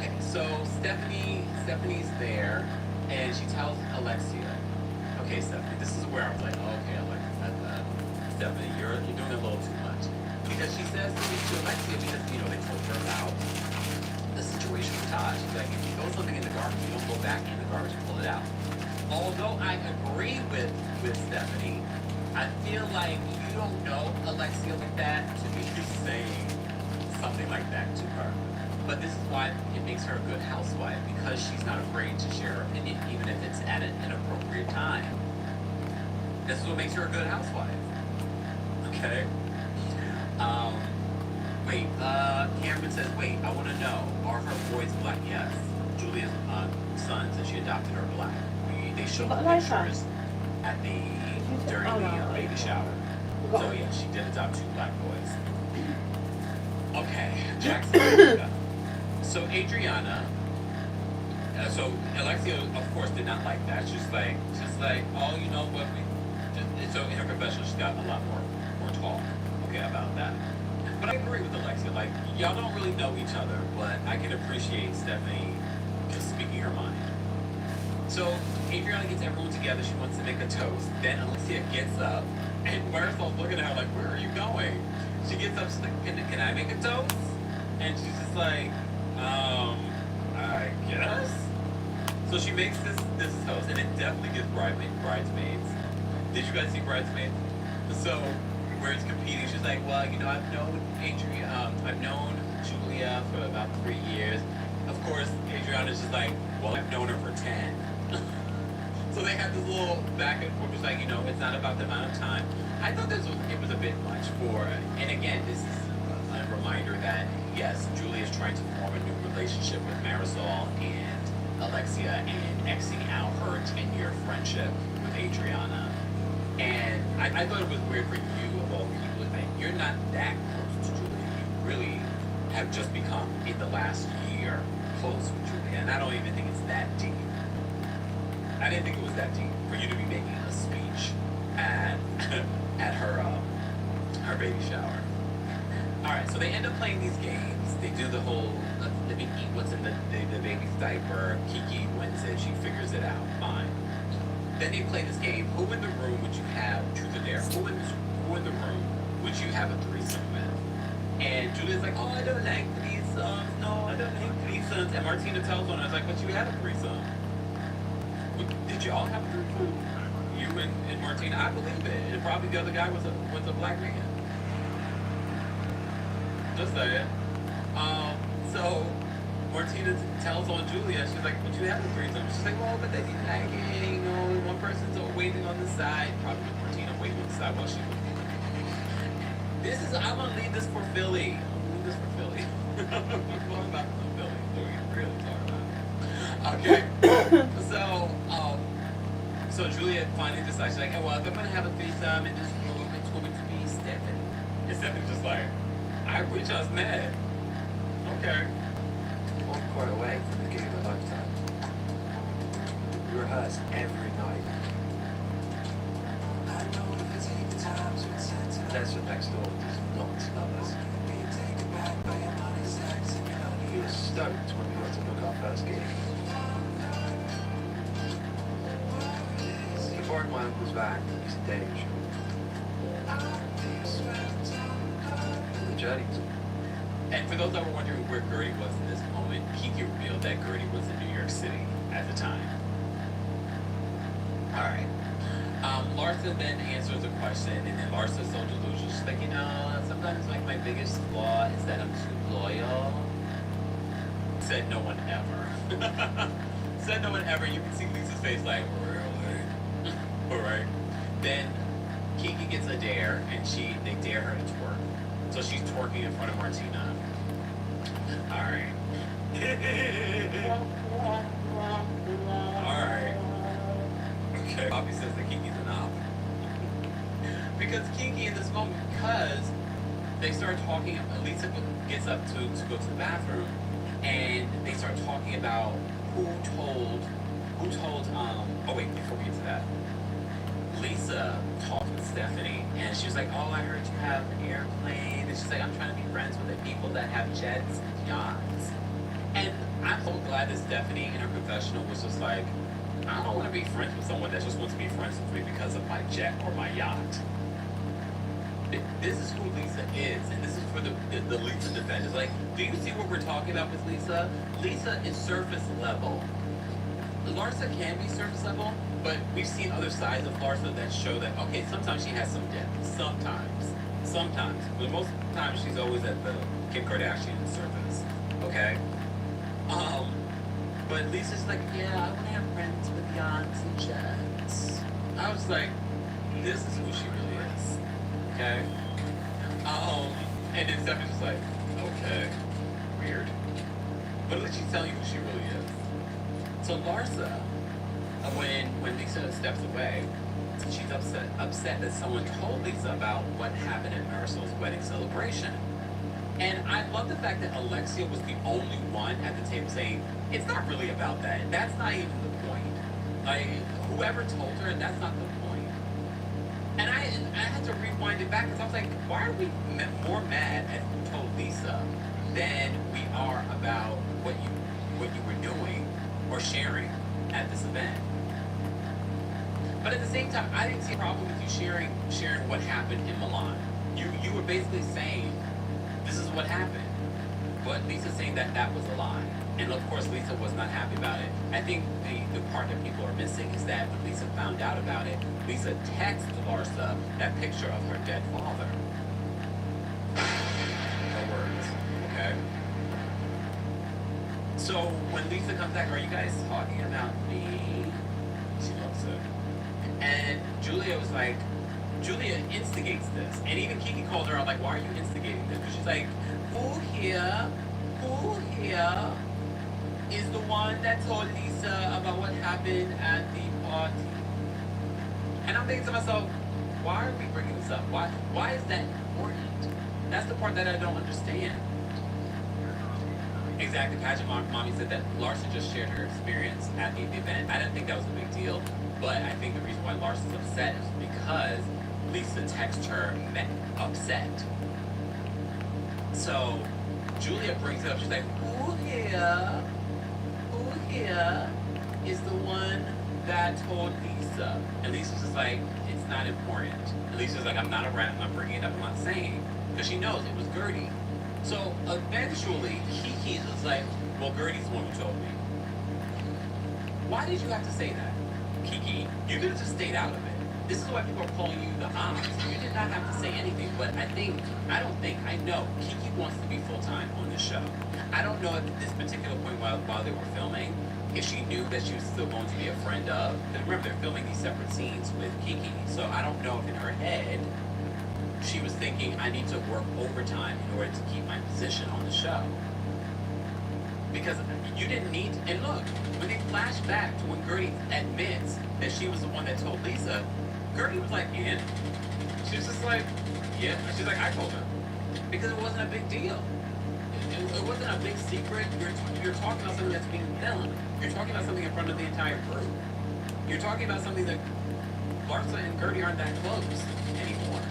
Stephanie's there, and she tells Alexia, okay, Stephanie, this is where I was like, oh, okay, Stephanie, you're doing a little too much. Because she says to Alexia, because, they told her about the situation with Todd. She's like, if you throw something in the garbage, you don't go back in the garbage and pull it out. Although I agree with Stephanie, I feel like you don't know Alexia like that to be saying something like that to her. But this is why it makes her a good housewife, because she's not afraid to share her opinion, even if it's at an inappropriate time. This is what makes her a good housewife. Okay? Cameron says, wait, I want to know, are her boys black? Yes. Julia's sons, and she adopted her black. They showed the pictures during the baby shower. So yeah, she did adopt 2 black boys. Okay, Jackson. So Adriana, so Alexia, of course, did not like that. She's like, oh, you know what? So in her confession, she's got a lot more talk, okay, about that. But I agree with Alexia. Like, y'all don't really know each other, but I can appreciate Stephanie just speaking her mind. So Adriana gets everyone together. She wants to make a toast. Then Alexia gets up, and Marisol's looking at her like, where are you going? She gets up, she's like, can I make a toast? And she's just like, I guess. So she makes this toast, and it definitely gives bridesmaids. Did you guys see Bridesmaids? So where it's competing, she's like, well, I've known Julia for about 3 years. Of course, Adriana's just like, well, I've known her for 10. So they have this little back and forth. It's like, it's not about the amount of time. I thought it was a bit much for, and again, this is a reminder that, yes, Julia is trying to form a new relationship with Marisol and Alexia and Xing out her 10-year friendship with Adriana. And I thought it was weird for you, of all people, that you're not that close to Julia. You really have just become, in the last year, close with Julia. And I don't even think it's that deep. I didn't think it was that deep for you to be making a speech at her baby shower. Alright, so they end up playing these games. They do the whole, let me eat what's in the baby's diaper. Kiki wins it, she figures it out. Fine. Then they play this game. Who in the room would you have, truth or dare, who in the room would you have a threesome with? And Julia's like, oh, I don't like threesomes. No, I don't like threesomes. And Martina tells on her, like, but you had a threesome. Did you all have a threesome? You and Martina, I believe it. And probably the other guy was a black man. Just saying. So Martina tells on Julia, she's like, but you have a threesome. She's like, well, but they didn't like it, one person's waiting on the side. Probably with Martina waiting on the side while she was. I'm gonna leave this for Philly. We're going back to Philly. We're really talking about it. Okay. So Julia finally decides, she's like, hey, well, if I'm gonna have a threesome in this room, it's going to be Stephanie. And Stephanie's just like, I wish I was mad. Okay. I'm quite away from the gig of a lifetime. We rehearse every night. That's from next door. not lovers. He was stoked when we got to book our first gig. He borrowed my uncle's van. He's a dating shop. The journey was And for those that were wondering where Gertie was in this moment, Kiki revealed that Gertie was in New York City at the time. Alright. Larsa then answers a question, and then Larsa's so delusional. She's like, sometimes like my biggest flaw is that I'm too loyal. Said no one ever. Said no one ever. You can see Lisa's face like, really? Alright. Then Kiki gets a dare, and they dare her to twerk. So she's twerking in front of Martina. Alright. Alright. Okay. Bobby says that Kiki's an op. Because Kiki in this moment, because they start talking, Lisa gets up to go to the bathroom, and they start talking about who told, oh wait, before we get to that. Lisa talked with Stephanie, and she was like, oh, I heard you have an airplane. And she's like, I'm trying to be friends with the people that have jets and yachts. And I'm so glad that Stephanie in her confessional was just like, I don't want to be friends with someone that just wants to be friends with me because of my jet or my yacht. This is who Lisa is, and this is for the Lisa defenders. Like, do you see what we're talking about with Lisa? Lisa is surface level. Larsa can be surface level, but we've seen other sides of Larsa that show that, okay, sometimes she has some depth. Sometimes. But most of the time, she's always at the Kim Kardashian surface. Okay? But Lisa's like, yeah, I want to have friends with yachts and jets. I was like, this is who she really is. Okay? And then Stephanie's just like, okay, weird. But at least she's telling you who she really is. So Larsa, when Lisa steps away, she's upset that someone told Lisa about what happened at Marisol's wedding celebration. And I love the fact that Alexia was the only one at the table saying, it's not really about that. That's not even the point. Like, whoever told her, that's not the point. And I had to rewind it back because I was like, why are we more mad at who told Lisa than we are about what you were doing or sharing at this event? But at the same time, I didn't see a problem with you sharing what happened in Milan. You were basically saying, this is what happened. But Lisa's saying that that was a lie. And of course, Lisa was not happy about it. I think the part that people are missing is that when Lisa found out about it, Lisa texted Larsa that picture of her dead father. Her words, okay? So when Lisa comes back, are you guys talking about me? She looks it. And Julia was like, Julia instigates this. And even Kiki called her out, like, why are you instigating this? Because she's like, who here is the one that told Lisa about what happened at the party? And I'm thinking to myself, why are we bringing this up? Why is that important? That's the part that I don't understand. Exactly, Pageant Mommy said that Larsa just shared her experience at the event. I didn't think that was a big deal, but I think the reason why Larsa's upset is because Lisa texted her upset. So Julia brings it up. She's like, who here is the one that told Lisa? And Lisa's just like, it's not important. And Lisa's like, I'm not a rat. I'm not bringing it up. I'm not saying. Because she knows it was Gertie. So eventually, Kiki was like, well, Gertie's the one who told me. Why did you have to say that, Kiki? You could have just stayed out of it. This is why people are calling you the ops. You did not have to say anything, but I know Kiki wants to be full-time on this show. I don't know at this particular point while they were filming, if she knew that she was still going to be a friend of. Because remember, they're filming these separate scenes with Kiki. So I don't know if in her head, she was thinking, I need to work overtime in order to keep my position on the show. Because you didn't need to, and look, when they flash back to when Gertie admits that she was the one that told Lisa, Gertie was like, and? She was just like, yeah. She's like, I told her. Because it wasn't a big deal. It wasn't a big secret. You're talking about something that's being filmed. You're talking about something in front of the entire group. You're talking about something that Larsa and Gertie aren't that close anymore.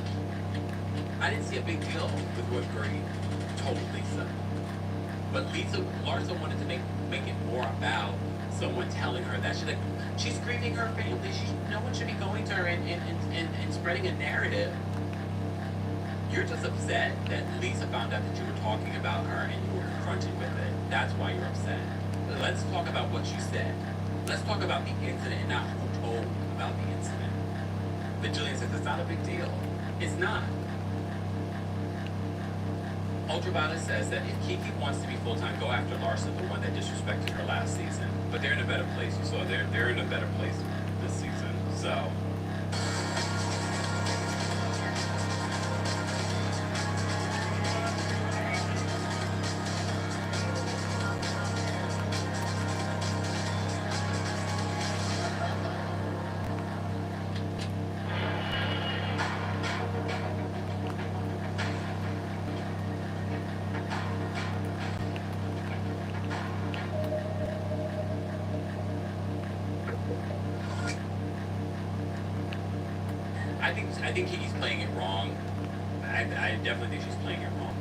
I didn't see a big deal with what Gertie told Lisa. But Larsa wanted to make it more about someone telling her that she's grieving her family. No one should be going to her and spreading a narrative. You're just upset that Lisa found out that you were talking about her and you were confronted with it. That's why you're upset. Let's talk about what she said. Let's talk about the incident and not who told about the incident. But Jillian says it's not a big deal. It's not. Ultraviolet says that if Kiki wants to be full-time, go after Larsa, the one that disrespected her last season. But they're in a better place. You saw they're in a better place this season. So I think Kiki's playing it wrong. I definitely think she's playing it wrong.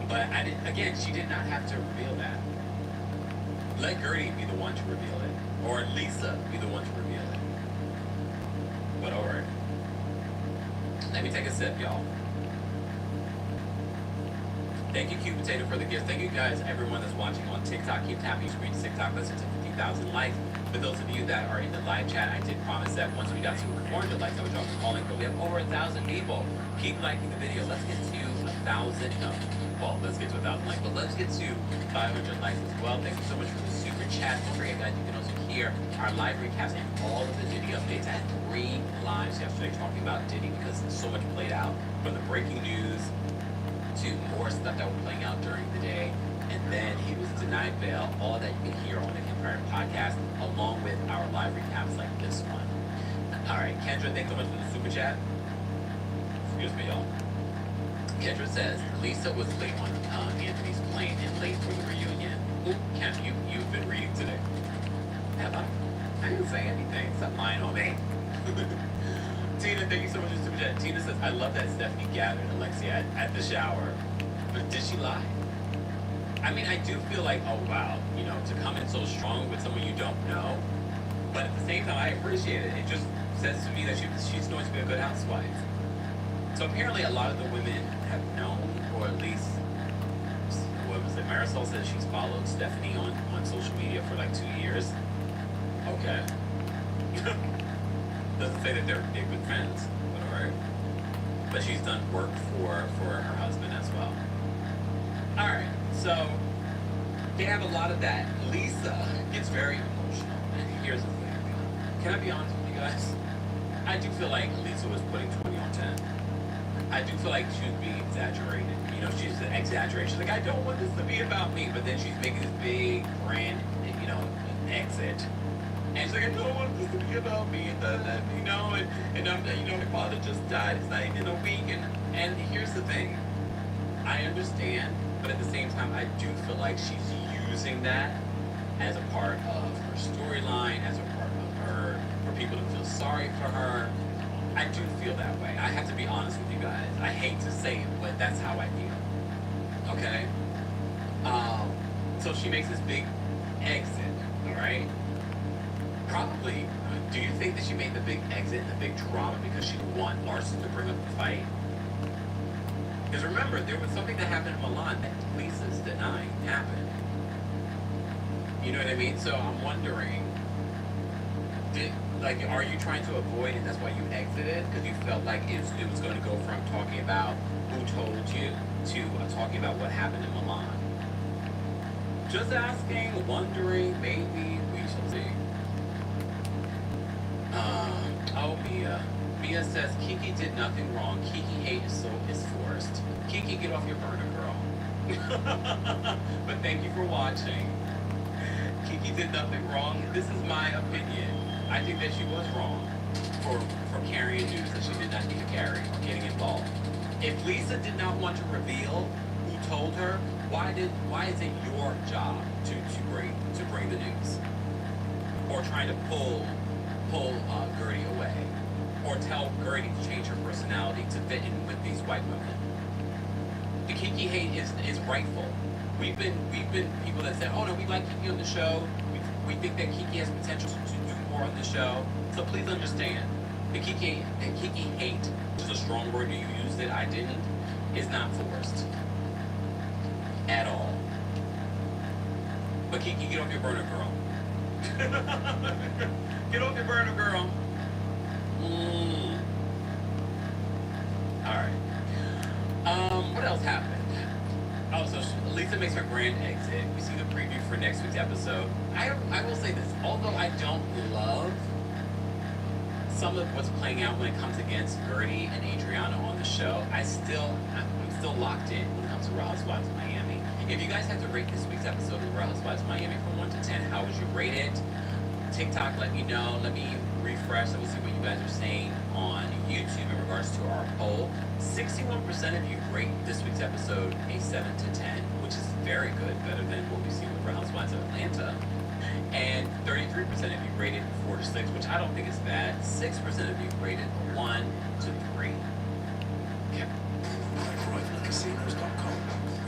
But again, she did not have to reveal that. Let Gertie be the one to reveal it. Or Lisa be the one to reveal it. But alright. Let me take a sip, y'all. Thank you, Cute Potato, for the gift. Thank you guys, everyone that's watching on TikTok. Keep tapping your screen to TikTok. Let's get to 50,000 likes. For those of you that are in the live chat, I did promise that once we got to 400 likes, I would drop the calling, but we have over 1,000 people. Keep liking the video. Let's get to 1,000. No, well, let's get to 1,000 likes, but let's get to 500 likes as well. Thank you so much for the super chat. Don't forget, guys, you can also hear our live recaps and all of the Diddy updates. I had 3 lives yesterday talking about Diddy because so much played out, from the breaking news to more stuff that was playing out during the day. And then he was denied bail. All of that you can hear on the Empire podcast, along with our live recaps like this one. All right, Kendra, thanks so much for the super chat. Excuse me, y'all. Kendra says, Lisa was late on Anthony's plane and late for the reunion. Ooh, Kendra, you've been reading today. Have I? I didn't say anything. Stop lying on me. Tina, thank you so much for the super chat. Tina says, I love that Stephanie gathered Alexia at the shower. But did she lie? I mean, I do feel like, oh wow, you know, to come in so strong with someone you don't know, but at the same time, I appreciate it. It just says to me that she's going to be a good housewife. So apparently a lot of the women have known, or at least, what was it, Marisol says she's followed Stephanie on social media for like 2 years. Okay. Doesn't say that they're good friends, but alright. But she's done work for her husband as well. Alright. So, they have a lot of that. Lisa gets very emotional. And here's the thing. Can I be honest with you guys? I do feel like Lisa was putting 20 on 10. I do feel like she was being exaggerated. You know, she's an exaggeration. Like, I don't want this to be about me. But then she's making this big, grand, you know, exit. And she's like, I don't want this to be about me. And you know, and I'm, you know, my father just died. It's not even a week. And here's the thing. I understand. But at the same time, I do feel like she's using that as a part of her storyline, as a part of her, for people to feel sorry for her. I do feel that way. I have to be honest with you guys. I hate to say it, but that's how I feel. Okay? So she makes this big exit, all right? Probably, do you think that she made the big exit and the big drama because she didn't want Larsa to bring up the fight? Because remember, there was something that happened in Milan that Lisa's denying happened. You know what I mean? So I'm wondering, are you trying to avoid it? That's why you exited? Because you felt like it was going to go from talking about who told you to talking about what happened in Milan. Just asking, wondering, maybe, we shall see. Oh, Mia. Mia says, Kiki did nothing wrong. Kiki hate is forced. Kiki, get off your burner, girl. But thank you for watching. Kiki did nothing wrong. This is my opinion. I think that she was wrong for carrying news that she did not need to carry or getting involved. If Lisa did not want to reveal who told her, why is it your job to bring the news? Or trying to pull Gertie away? or tell Gertie to change her personality to fit in with these white women. The Kiki hate is rightful. We've been people that said, oh no, we like Kiki on the show. We think that Kiki has potential to do more on the show. So please understand, the Kiki hate, which is a strong word, you used it, I didn't, is not forced. At all. But Kiki, get off your burner, girl. Get off your burner, girl. Alright. What else happened? Oh, so Lisa makes her grand exit. We see the preview for next week's episode. I will say this, although I don't love some of what's playing out when it comes against Gertie and Adriana on the show, I'm still locked in when it comes to Real Housewives of Miami. If you guys have to rate this week's episode of Real Housewives of Miami from 1 to 10, how would you rate it? TikTok, let me know. Let me refresh. Let me see what you guys are saying on YouTube in regards to our poll. 61% of you rate this week's episode a 7 to 10, which is very good, better than what we've seen with Real Housewives of Atlanta. And 33% of you rated 4 to 6, which I don't think is bad. 6% of you rated 1 to 3. Yeah. GrosvenorCasinos.com.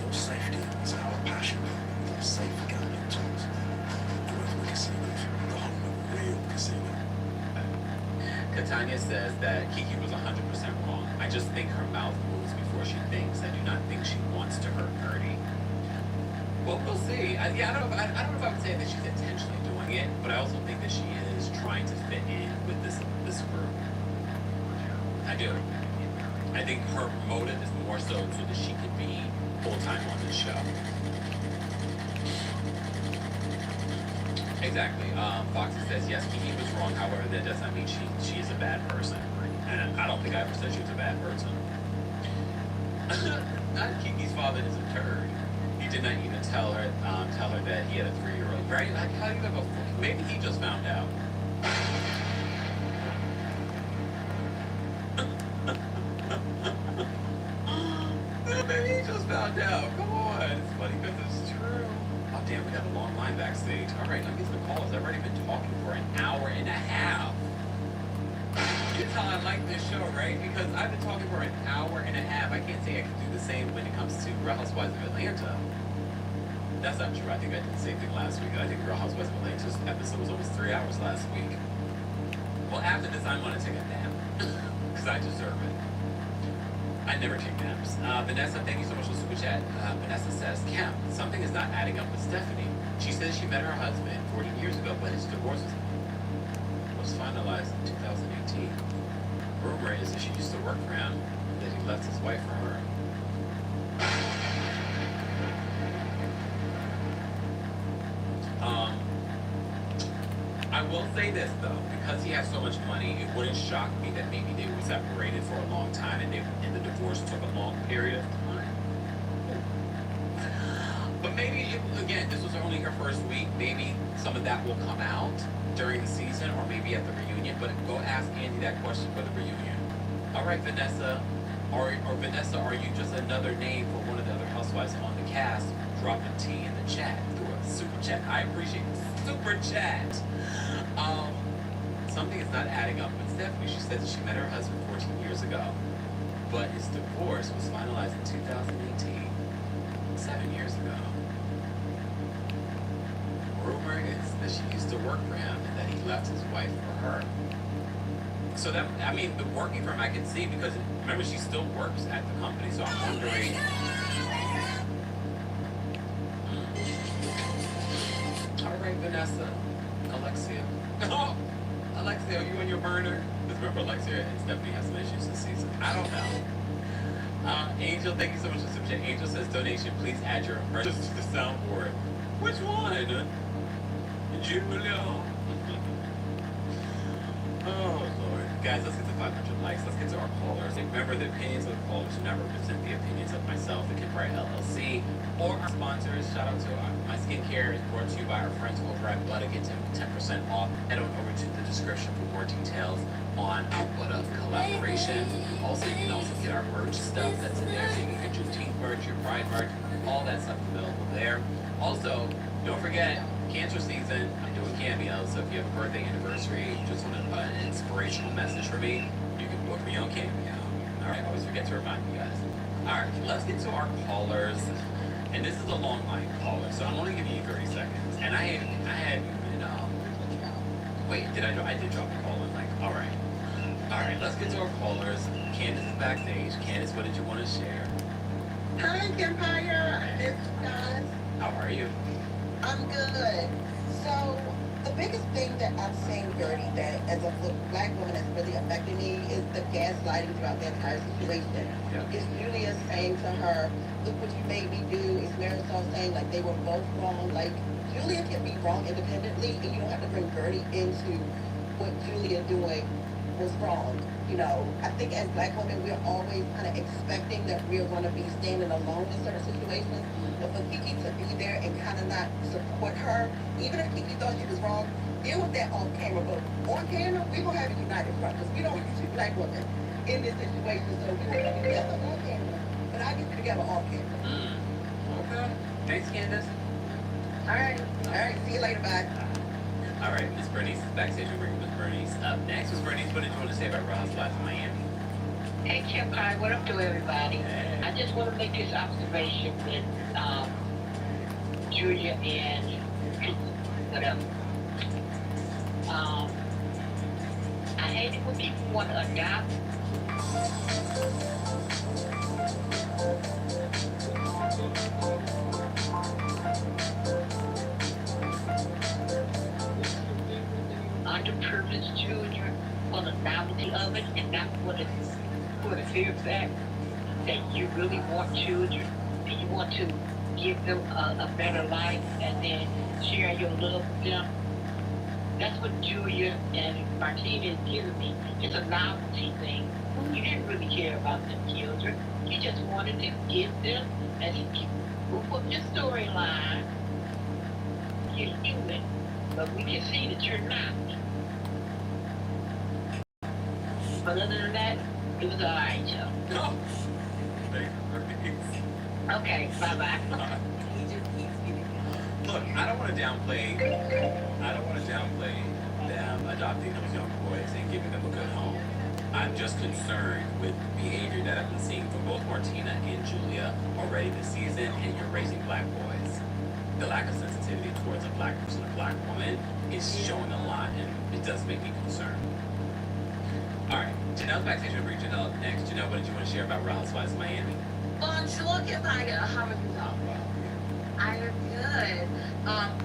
Your safety is our passion. Your safe gambling tools. Grosvenor Casinos, the home of real casino. Katanya says that Kiki was 100% wrong. I just think her mouth moves before she thinks. I do not think she wants to hurt Gertie. Well, we'll see. I don't know if I would say that she's intentionally doing it, but I also think that she is trying to fit in with this group. I do. I think her motive is more so that she could be full-time on this show. Exactly. Foxy says, yes, Kiki was wrong. However, that does not mean she is a bad person. And I don't think I ever said she was a bad person. Not Kiki's father is a turd. He did not even tell her that he had a 3-year-old. Right? Like, how do you have a... Maybe he just found out. Maybe he just found out. Come on. It's funny because it's true. Oh, damn, we got a long line backstage. All right, let me get to the calls. I've already been talking for an hour and a half. You know how I like this show, right? Because I've been talking for an hour and a half. I can't say I can do the same when it comes to Real Housewives of Atlanta. That's not true. I think I did the same thing last week. I think Real Housewives of Atlanta's episode was almost 3 hours last week. Well, after this, I'm going to take a nap. Because I deserve it. I never take naps. Vanessa, thank you so much for the super chat. Vanessa says, Cam, something is not adding up with Stephanie. She says she met her husband 14 years ago, but his divorce was finalized in 2018. Rumor is that she used to work for him, and that he left his wife for her. I will say this though, because he has so much money, it wouldn't shock me that maybe they were separated for a long time and the divorce took a long period of time. But maybe, again, this was only her first week. Maybe some of that will come out during the season or maybe at the reunion. But go ask Andy that question for the reunion. All right, Vanessa. Or Vanessa, are you just another name for one of the other housewives on the cast? Drop a T in the chat through a super chat. I appreciate the super chat. Something is not adding up with Stephanie. She said that she met her husband 14 years ago, but his divorce was finalized in 2018, 7 years ago. Rumor is that she used to work for him and that he left his wife for her. So that, I mean, the working for him I can see because remember she still works at the company, so I'm wondering. All right, Vanessa, Alexia. Oh, Alexia, are you on your burner? Because remember, Alexia and Stephanie have some issues this season. I don't know. Angel, thank you so much for the super chat. Angel says, donation, please add your impressions to the soundboard. Which one? Julia. Oh, Lord. Guys, let's get to 500 likes. Let's get to our callers. Remember, the opinions of the callers do not represent the opinions of myself, the Kid Bright LLC, or our sponsors. Shout out to My Skincare is brought to you by our friends over at Butter. Get 10% off. Head on over to the description for more details on our Butter collaboration. Also, you can also get our merch stuff that's in there. So you can get your Team merch, your Pride merch, all that stuff available there. Also, don't forget, Cancer season, I'm doing cameos, so if you have a birthday, anniversary, you just want to put an inspirational message for me, you can book me on Cameo. Alright, I always forget to remind you guys. Alright, let's get to our callers. And this is a long line caller, so I'm only giving you 30 seconds. And I had wait, I did drop a call in, like, alright, let's get to our callers. Candace is backstage. Candace, what did you want to share? Hi, Empire. It's guys. How are you? I'm good. So, the biggest thing that I'm seeing, Gertie, that as a black woman that's really affecting me is the gaslighting throughout the entire situation. Yeah. Is Julia saying to her, look what you made me do? Is Marisol saying, like, they were both wrong? Like, Julia can be wrong independently, and you don't have to bring Gertie into what Julia doing was wrong. You know, I think as black women, we're always kind of expecting that we're going to be standing alone in certain situations. But for Kiki to be there and kind of not support her, even if Kiki thought she was wrong, deal with that off camera. But on camera, we're going to have a united front because we don't use black women in this situation. So we can be together on camera, but I get you together off camera. Okay. Thanks, Candace. All right. See you later. Bye. All right, Miss Bernice is backstage. We're bringing Miss Bernice up next. Miss Bernice, what did you want to say about Ross Live in Miami? Hey, Kim Kai, what up to everybody? I just want to make this observation with Julia and whatever. I hate it when people want to adopt. Underprivileged children for the novelty of it and not for the fear fact that you really want children and you want to give them a better life and then share your love with them. That's what Julia and Martina is giving me. It's a novelty thing. You didn't really care about the children. You just wanted to give them, and if you group up your storyline, you're human. But we can see that you're not. But other than that, it was alright, Joe. No. Thanks, Bernice. Okay, bye-bye. Look, I don't want to downplay them adopting those young boys and giving them a good home. I'm just concerned with behavior that I've been seeing from both Martina and Julia already this season, and you're raising black boys. The lack of sensitivity towards a black person, a black woman, is showing a lot, and it does make me concerned. All right, Janelle's backstage. We'll bring Janelle up next. Janelle, what did you want to share about Ross Live in Miami? Bonjour, Kevaya. How are you doing? I am good.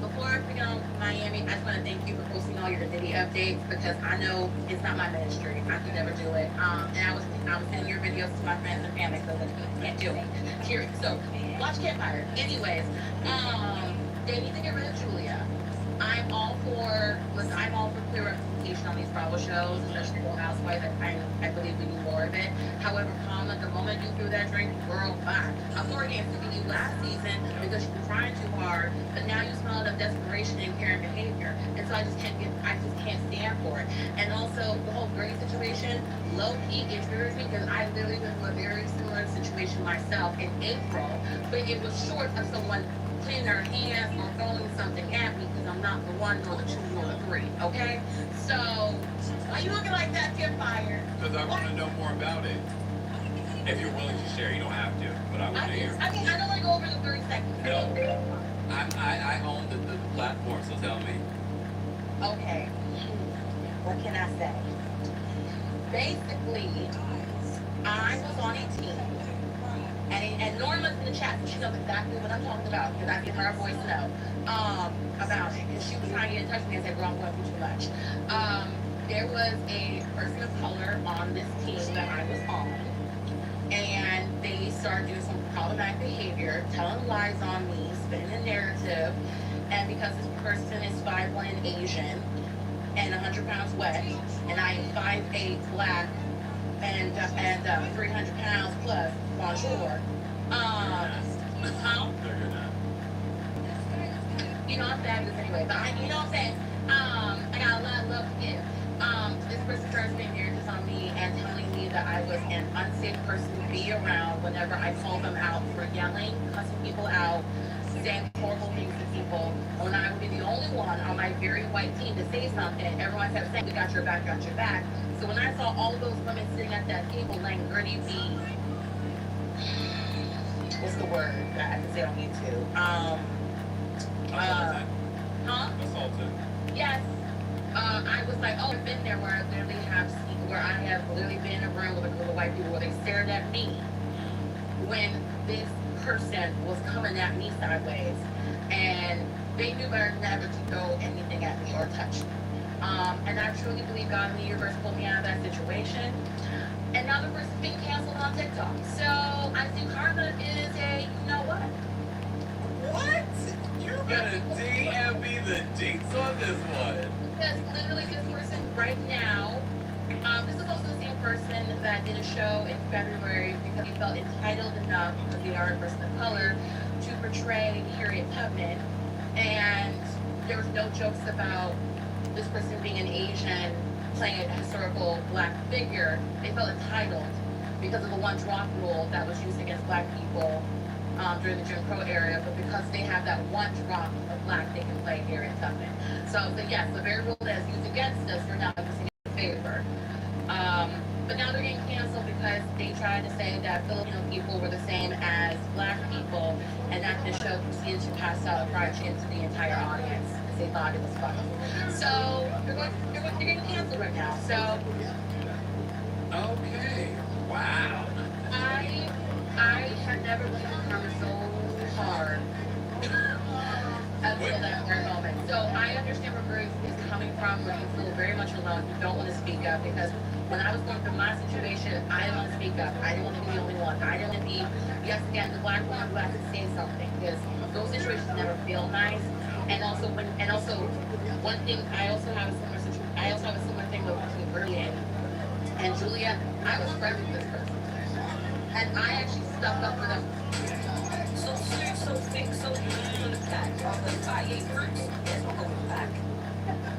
Before I begin on Miami, I just want to thank you for posting all your video updates because I know it's not my ministry. I could never do it. And I was sending your videos to my friends and family so that you can't do it. Here, so watch Campfire. Anyways, they need to get rid of Julia. I'm all for clear representation on these Bravo shows, especially Real Housewives. I believe we need more of it. However, Palma, the moment you threw that drink, girl, fine. I'm already answering you last season because you were trying too hard, but now you smell of desperation and caring behavior. And so I just can't stand for it. And also the whole Grace situation, low key infuriates me because I literally went through a very similar situation myself in April, but it was short of someone putting their hands or throwing something at me because I'm not the one nor the two nor the three, okay? So, why you looking like that, Campfire? Because I want to know more about it. If you're willing to share, you don't have to, but I want to hear. I don't want to go over the 30 seconds. No. I own the platform, so tell me. Okay. What can I say? Basically, I was on a team. And Norma's in the chat, so she knows exactly what I'm talking about, because I give her a voice note about it. Because she was trying to get in touch with me and say, girl, I'm going through too much. There was a person of color on this team that I was on, and they started doing some problematic behavior, telling lies on me, spinning a narrative, and because this person is 5'1" Asian and 100 pounds wet, and I am 5'8" black and 300 pounds plus, bonjour. You know I'm fabulous anyway, but you know what I'm saying? I got a lot of love to give. This person started spinning narratives on me and telling me that I was an unsafe person to be around whenever I called them out for yelling, cussing people out, saying horrible things to people. When I would be the only one on my very white team to say something, everyone kept saying, we got your back, got your back. So when I saw all of those women sitting at that table letting Gertie be, what's the word that I can say on YouTube? Assaulted. Yes. I was like, oh, I've been there where I have literally been in a room with a group of white people where they stared at me when this person was coming at me sideways, and they knew better never to throw anything at me or touch me. And I truly believe God in the universe pulled me out of that situation. And now the person's being canceled on TikTok. So I think karma is a, you know what? What? You gotta DMB the deets on this one. Because literally this person right now, this is also the same person that did a show in February because he felt entitled enough, because they are a person of color, to portray Harriet Tubman. And there was no jokes about this person being an Asian playing a historical black figure. They felt entitled because of the one drop rule that was used against black people during the Jim Crow era, but because they have that one drop of black, they can play Harriet Tubman. So yes, the very rule that is used against us, we're now using it in favor. But now they're getting canceled because they tried to say that Filipino people were the same as black people, and that the show proceeded to pass out a project into the entire audience because they thought it was funny. So they're getting canceled right now. So Okay. Wow. I have never been karma so hard until that very moment. So I understand where Grace is coming from, where you feel very much alone. You don't want to speak up because when I was going through my situation, I didn't want to speak up. I didn't want to be the only one. I didn't want to be, yes, again, the black woman who has to say something because those situations never feel nice. And also one thing I also have a similar thing with between Bernie and Julia. I was friends with this person. And I actually stuck up for them. So sweet, so thick, so beautiful in the back. All the 5-8 fruits. Yes, we'll go back.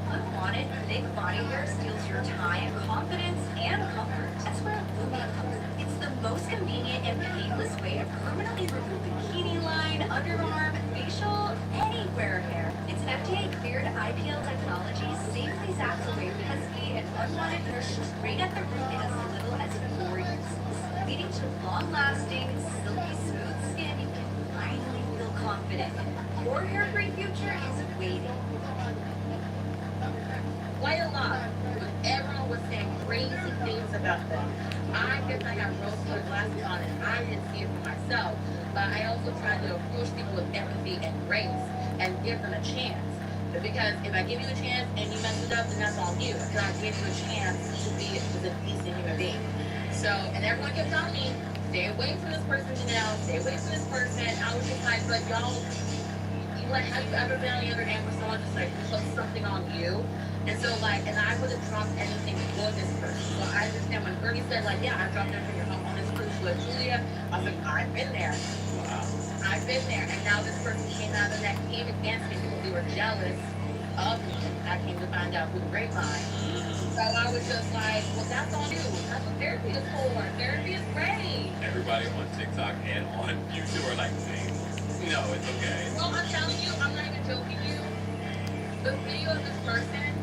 Unwanted, big body hair steals your time, confidence, and comfort. That's where Lumia comes in. It's the most convenient and painless way to permanently remove bikini line, underarm, facial, anywhere hair. It's an FDA-cleared IPL technology safely zaps away pesky and unwanted hair straight at the root in as little as 4 uses, leading to long-lasting, silky smooth skin you can finally feel confident in. Your hair-free future is waiting. Quite a lot. Everyone was saying crazy things about them. I guess I got rose-colored glasses on and I didn't see it for myself. But I also tried to approach people with empathy and grace and give them a chance. But because if I give you a chance and you mess it up, then that's on you. Because I gave you a chance to be a decent human being. So, and everyone kept telling me, stay away from this person, Janelle. Stay away from this person. I was just like, but y'all, have you ever been on the other end where someone just like puts something on you? And so like, and I would have dropped anything for this person. So I understand when Bernie said like, yeah, I dropped everything on this cruise with Julia. I was like, I've been there. I've been there. And now this person came out of the neck, came against me because they were jealous of me. I came to find out through the grapevine. So I was just like, well, that's on you. That's what therapy is for. Therapy is great. Everybody on TikTok and on YouTube are like saying, no, it's okay. Well, I'm telling you, I'm not even joking you. The video of this person,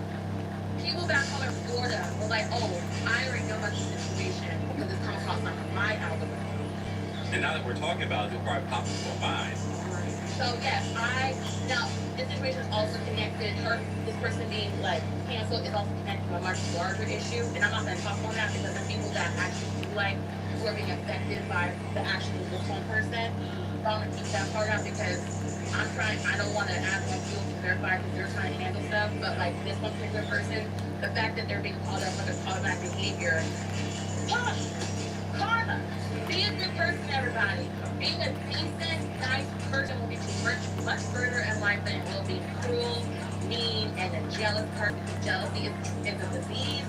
people back home in Florida were like, oh, I already know about this situation because it's come across on my algorithm. And now that we're talking about it, it probably pops into my mind. So yes, now this situation is also connected, this person being like canceled is also connected to a much larger issue. And I'm not going to talk on that because the people that actually do like, who are being affected by the actual Muslim person, I'm going to keep that part out because I don't want to add more fuel to their fire because they're trying to handle stuff. But like this one particular person, the fact that they're being called up under problematic behavior, karma. Be a good person, everybody. Being a decent, nice person will get you much further in life than it will be cruel, mean, and a jealous person. Jealousy is a disease.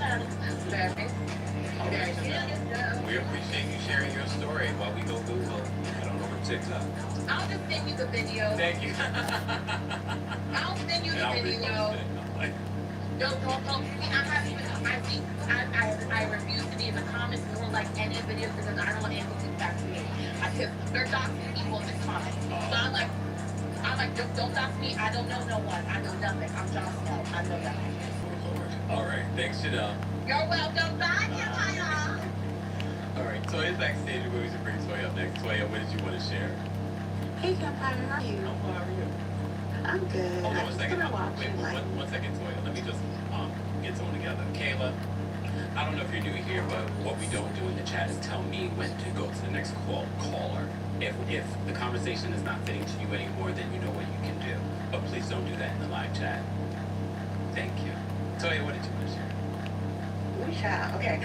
Very serious. We appreciate you sharing your story while we go Google. I don't know where TikTok. I'll just send you the video. Thank you. I'll send you the video. Don't. I refuse to be in the comments nor like any videos because I don't want anything to back to me. Because they're doxing people in the comments. So I'm like, I like, don't talk to me. I don't know no one. I know nothing. I'm Jon Snow. I know nothing. All right, thanks, Chanel. You're welcome. Bye, Empire. All right, Toya's backstage. We're going to bring Toya up next. Toya, what did you want to share? Hey, Empire, how are you? How are you? I'm good. Hold on I one just second. been watching, Wait, like, one second, Toya. Let me just get someone together. Kayla, I don't know if you're new here, but what we don't do in the chat is tell me when to go to the next caller. If the conversation is not fitting to you anymore, then you know what you can do. But please don't do that in the live chat. Thank you. Toya, what did you want to share? yeah, okay.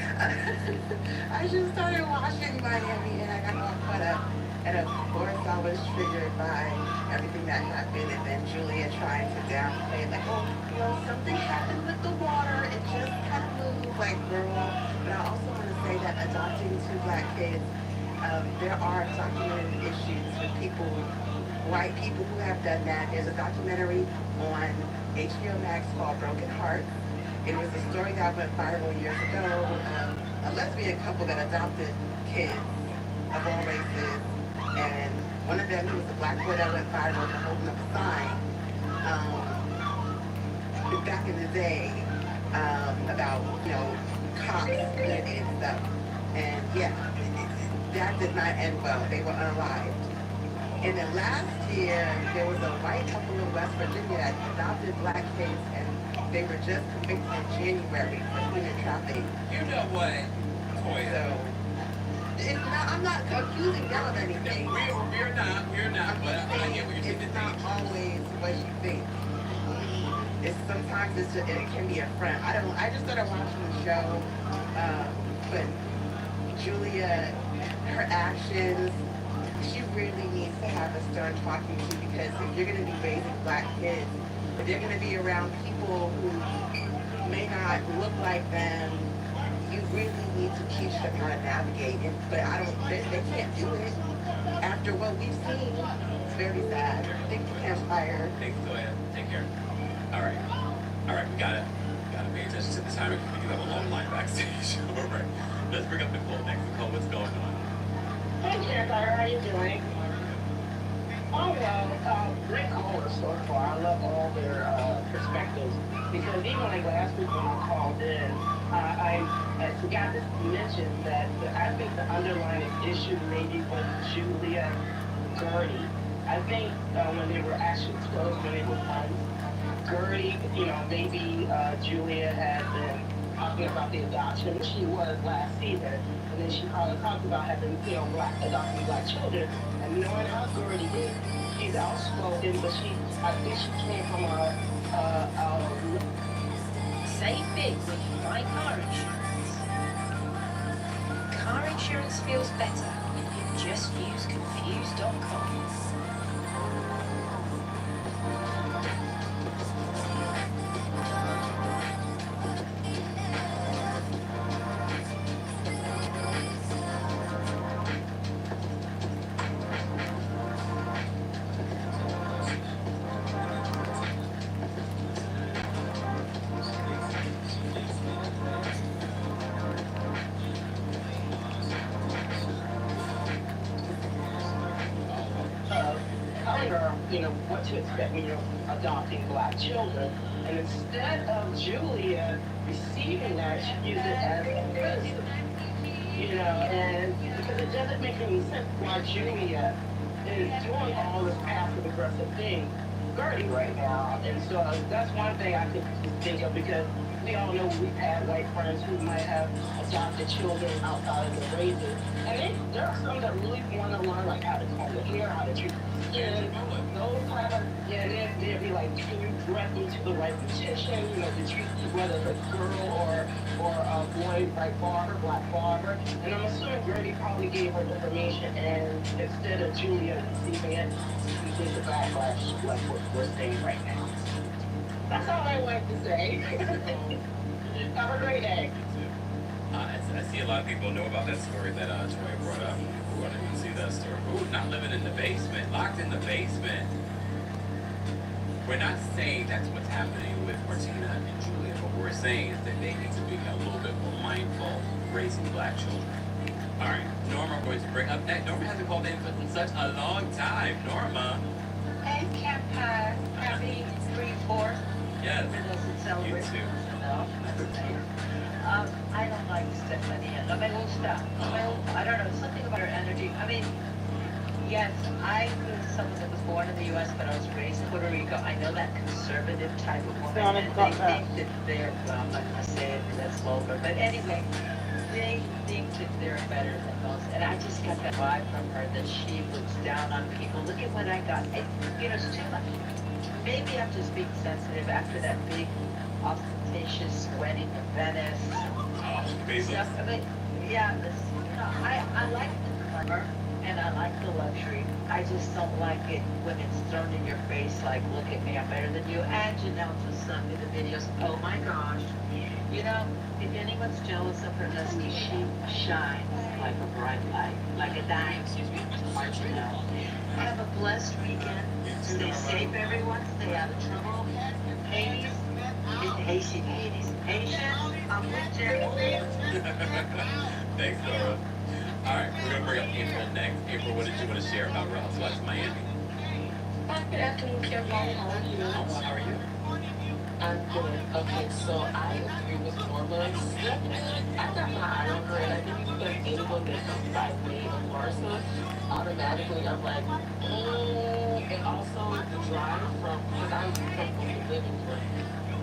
I just started watching Miami and I got all caught up. And of course I was triggered by everything that happened and then Julia trying to downplay like, oh, you know, something happened with the water. It just kind of moved like, girl. But I also want to say that adopting two black kids, there are documented issues with people, white people who have done that. There's a documentary on HBO Max called Broken Hearts. It was a story that went viral years ago. A lesbian couple that adopted kids of all races. And one of them, who was a black boy that went viral for holding up a sign back in the day about, you know, cops and stuff. And yeah, that did not end well. They were unalived. And then last year, there was a white couple in West Virginia that adopted black kids, and they were just convicted in January for human trafficking. You know what, Toya? So, it's not, I'm not accusing them of anything. We're not, but I get what you're saying. It's not always what you think. It's sometimes it's just, it can be a friend. I just started watching the show, but Julia, her actions, she really needs to have a stern talking to, because if you're going to be raising black kids, if they're going to be around people who may not look like them, you really need to teach them how to navigate it. But they can't do it. After what we've seen, it's very sad. Thank you, Empire. Thanks, Toya. Take care. All right, we gotta pay attention to the timing. We do have a long line backstage. All right, let's bring up Nicole next. Nicole, what's going on? Hey, Jennifer, how you doing? Oh, well, great callers so far. I love all their perspectives, because even like last week when I called in, I forgot to mention that I think the underlying issue maybe was Julia Gertie. I think when they were actually close, when they were friends, Gertie, you know, maybe Julia had been talking about the adoption. She was last season. And then she probably talked about having, you know, adopting black children. And knowing how Gertie is, she's outspoken, but I think she came from Save big when you buy car insurance. Car insurance feels better if you just use Confused.com. you know, what to expect when you're adopting black children. And instead of Julia receiving that, she used it as a wisdom. You know, and because it doesn't make any sense why Julia is doing all this passive aggressive thing Gertie right now. And so that's one thing I could think of, because we all know we've had white friends who might have adopted children outside of the races. And there are some that really want to learn like how to comb their hair, how to treat skin, those kind of, they'd be like, can you direct me to the right petition, you know, to treat whether it's a girl or a boy, like barber, black barber. And I'm assuming Gertie probably gave her information, and instead of Julia receiving it, she did the backlash like what we're saying right now. That's all I wanted to say. Have a great day. I see a lot of people know about that story that Troy brought up. Who want to see that story? Ooh, not living in the basement, locked in the basement. We're not saying that's what's happening with Martina and Julia. What we're saying is that they need to be a little bit more mindful raising black children. All right, Norma, we're going to bring up next. Norma hasn't called in for such a long time. Norma. And Camp Pie, happy 3/4. Yes. For those that You celebrate. too. No. I don't like Stephanie. No me gusta. I don't know, something about her energy. I mean, yes, I was someone that was born in the U.S., but I was raised in Puerto Rico. I know that conservative type of woman, Donna and got they that. think that they're, well, I'm not going to say it, that's vulgar, but anyway, they think that they're better than most. And I just got that vibe from her that she looks down on people. Look at what I got. It's too much. Maybe I'm just being sensitive after that big, ostentatious wedding in Venice. Stuff. I mean, yeah, I like the glamour and I like the luxury. I just don't like it when it's thrown in your face like, look at me, I'm better than you. And Janelle just sent me the videos. Oh my gosh. If anyone's jealous of her husky, she shines like a bright light, like a dime. Janelle. Have a blessed weekend. Stay safe, everyone. Stay out of trouble. Hades, I'm with Jerry. Thanks, Laura. All right, we're gonna bring up April next. April, what did you want to share about Real Housewives of Miami? Good afternoon, Carol. How are you? How are you? I'm good. Okay, so I agree with Norma. I got my eye on her, and I think because anyone that comes by me or Marissa, automatically I'm like, and also the drive from, because I was from the living room.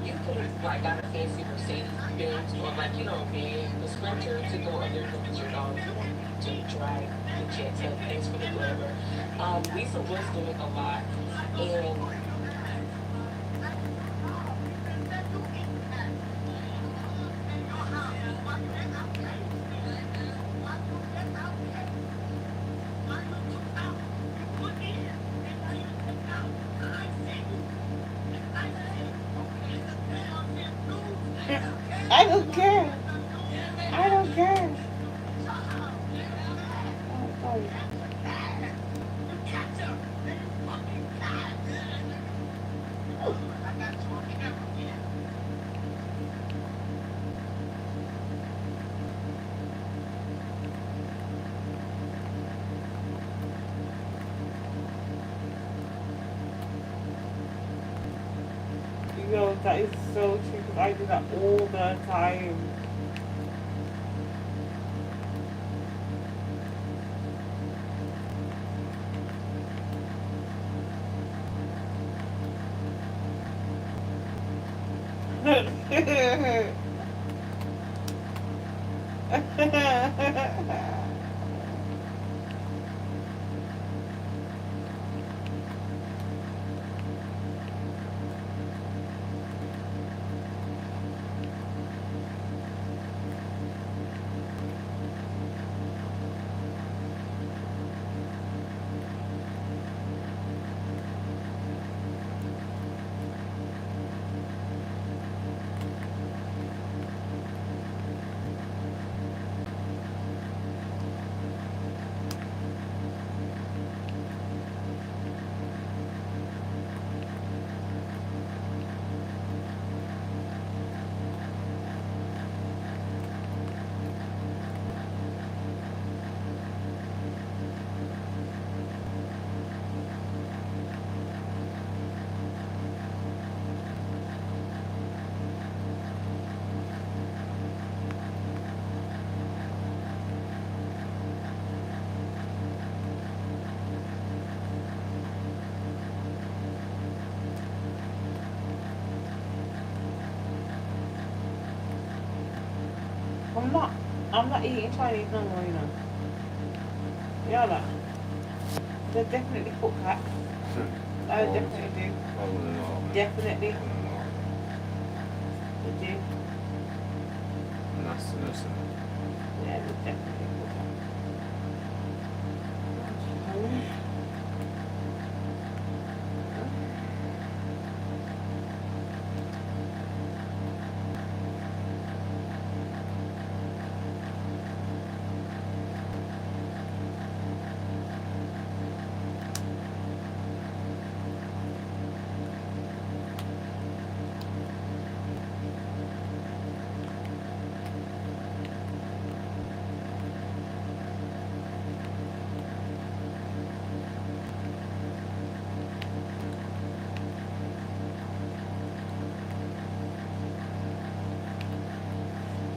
You could have like got a fancy Mercedes Benz or like, me, the Sprinter to go under with your dog to drive the jet. So thanks for the glamour. Lisa was doing a lot, and I don't care. I don't care. Oh, sorry. Yo, that is so true because I do that all the time. I'm not eating Chinese no more, Yeah, like, they definitely cook that. I definitely do. Definitely. They do. Nasty. Yeah, they definitely cook that.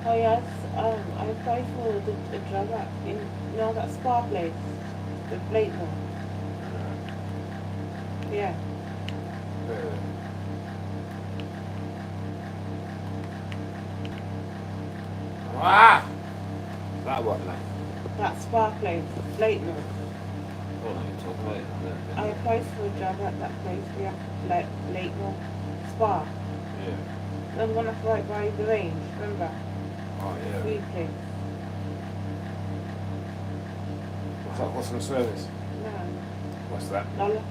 Oh yes, I applied for the job at in that spa place, the Blakemore. Yeah. Ah! That what like? That spa place, Blakemore. Hold on, talk about it. I applied for a job at that place, yeah, like Blakemore Spa. Yeah. The one that's right by the range, remember? Oh yeah. Sweet place. What's that customer service? No. What's that? Lola.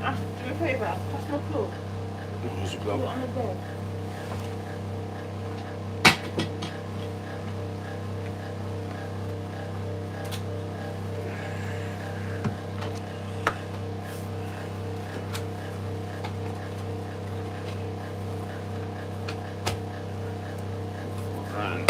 Ah, do me a favour, pass my clothes. Who's your Put it glove? on the bed. And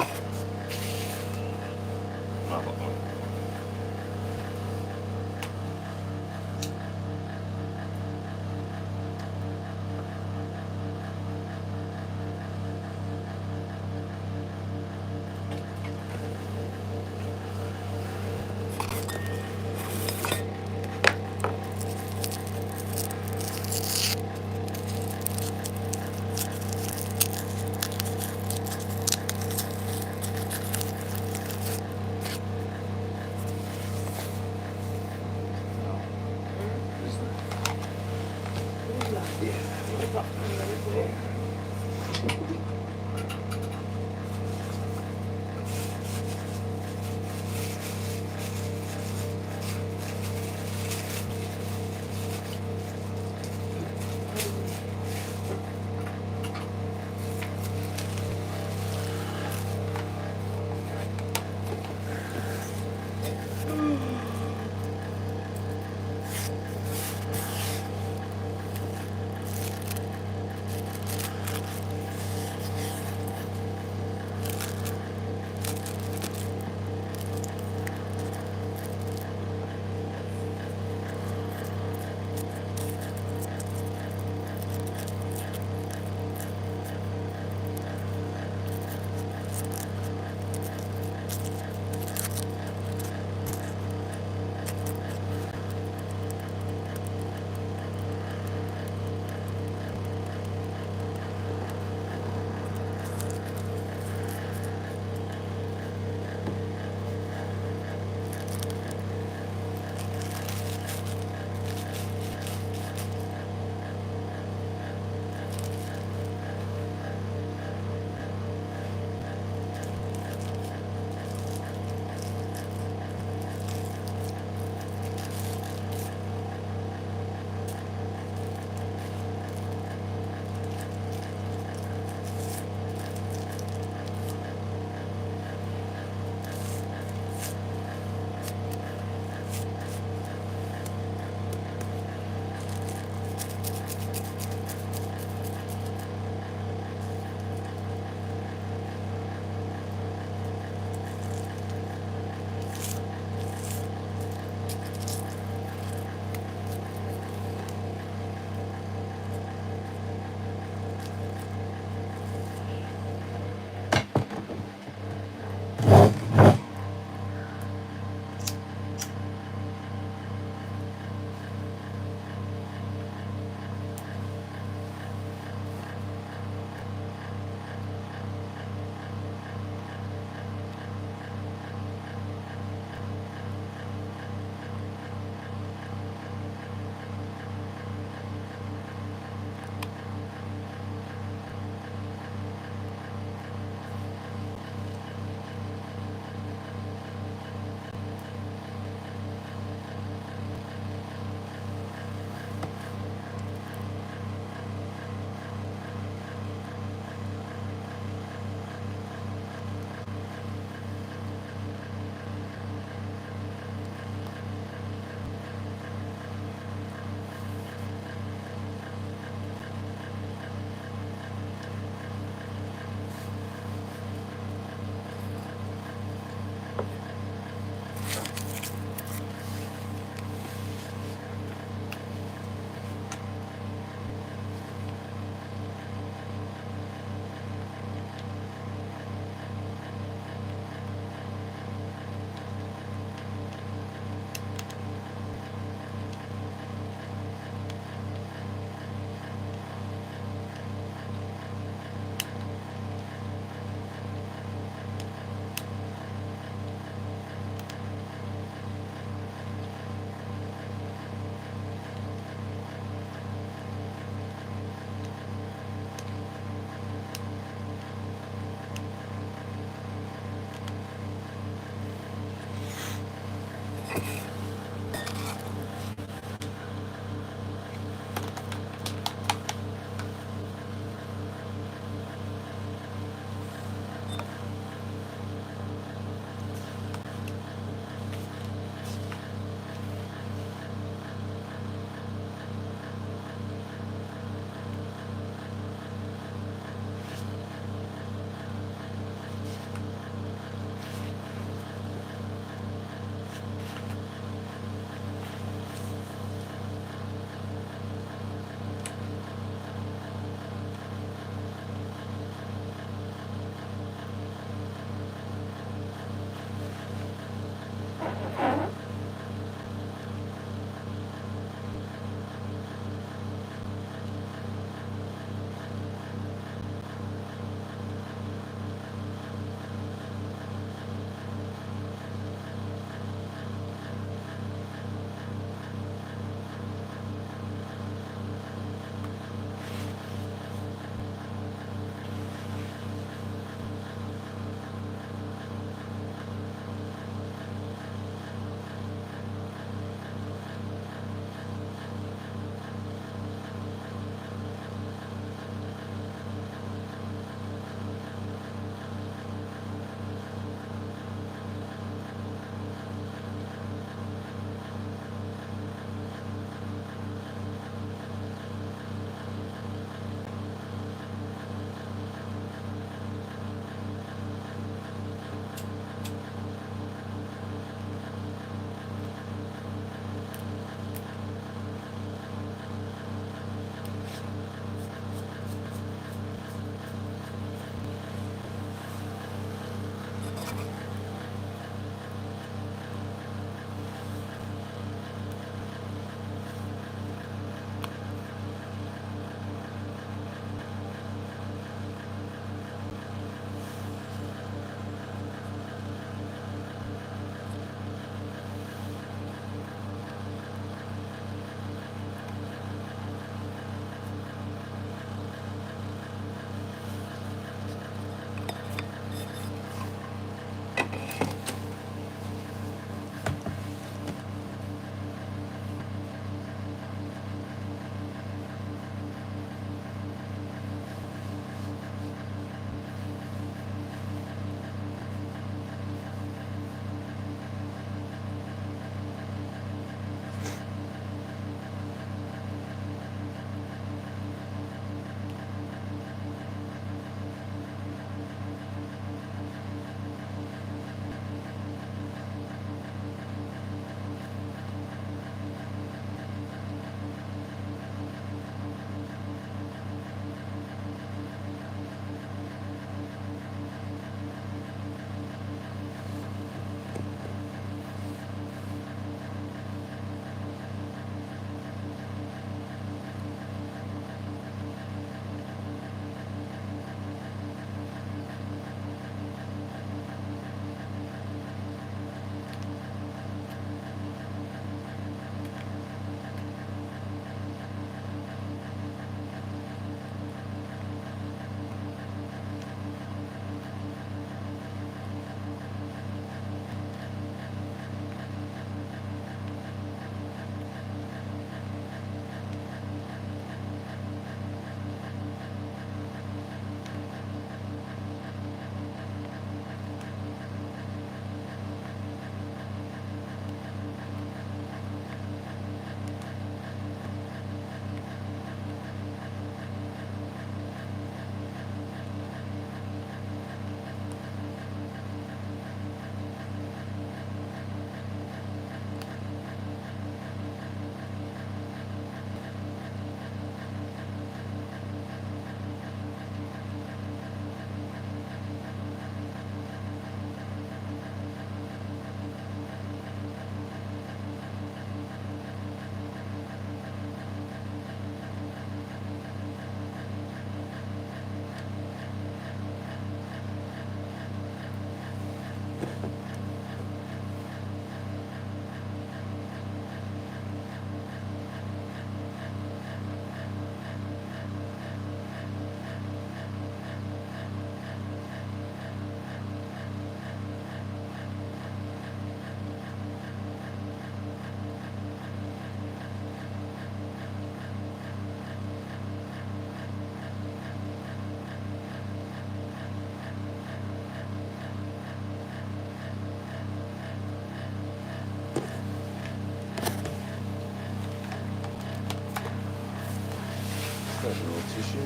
Got no tissue.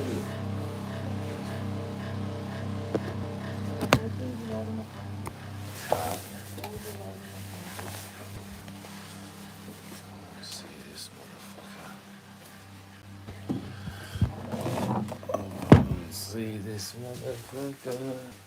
See this motherfucker. Oh, see this motherfucker.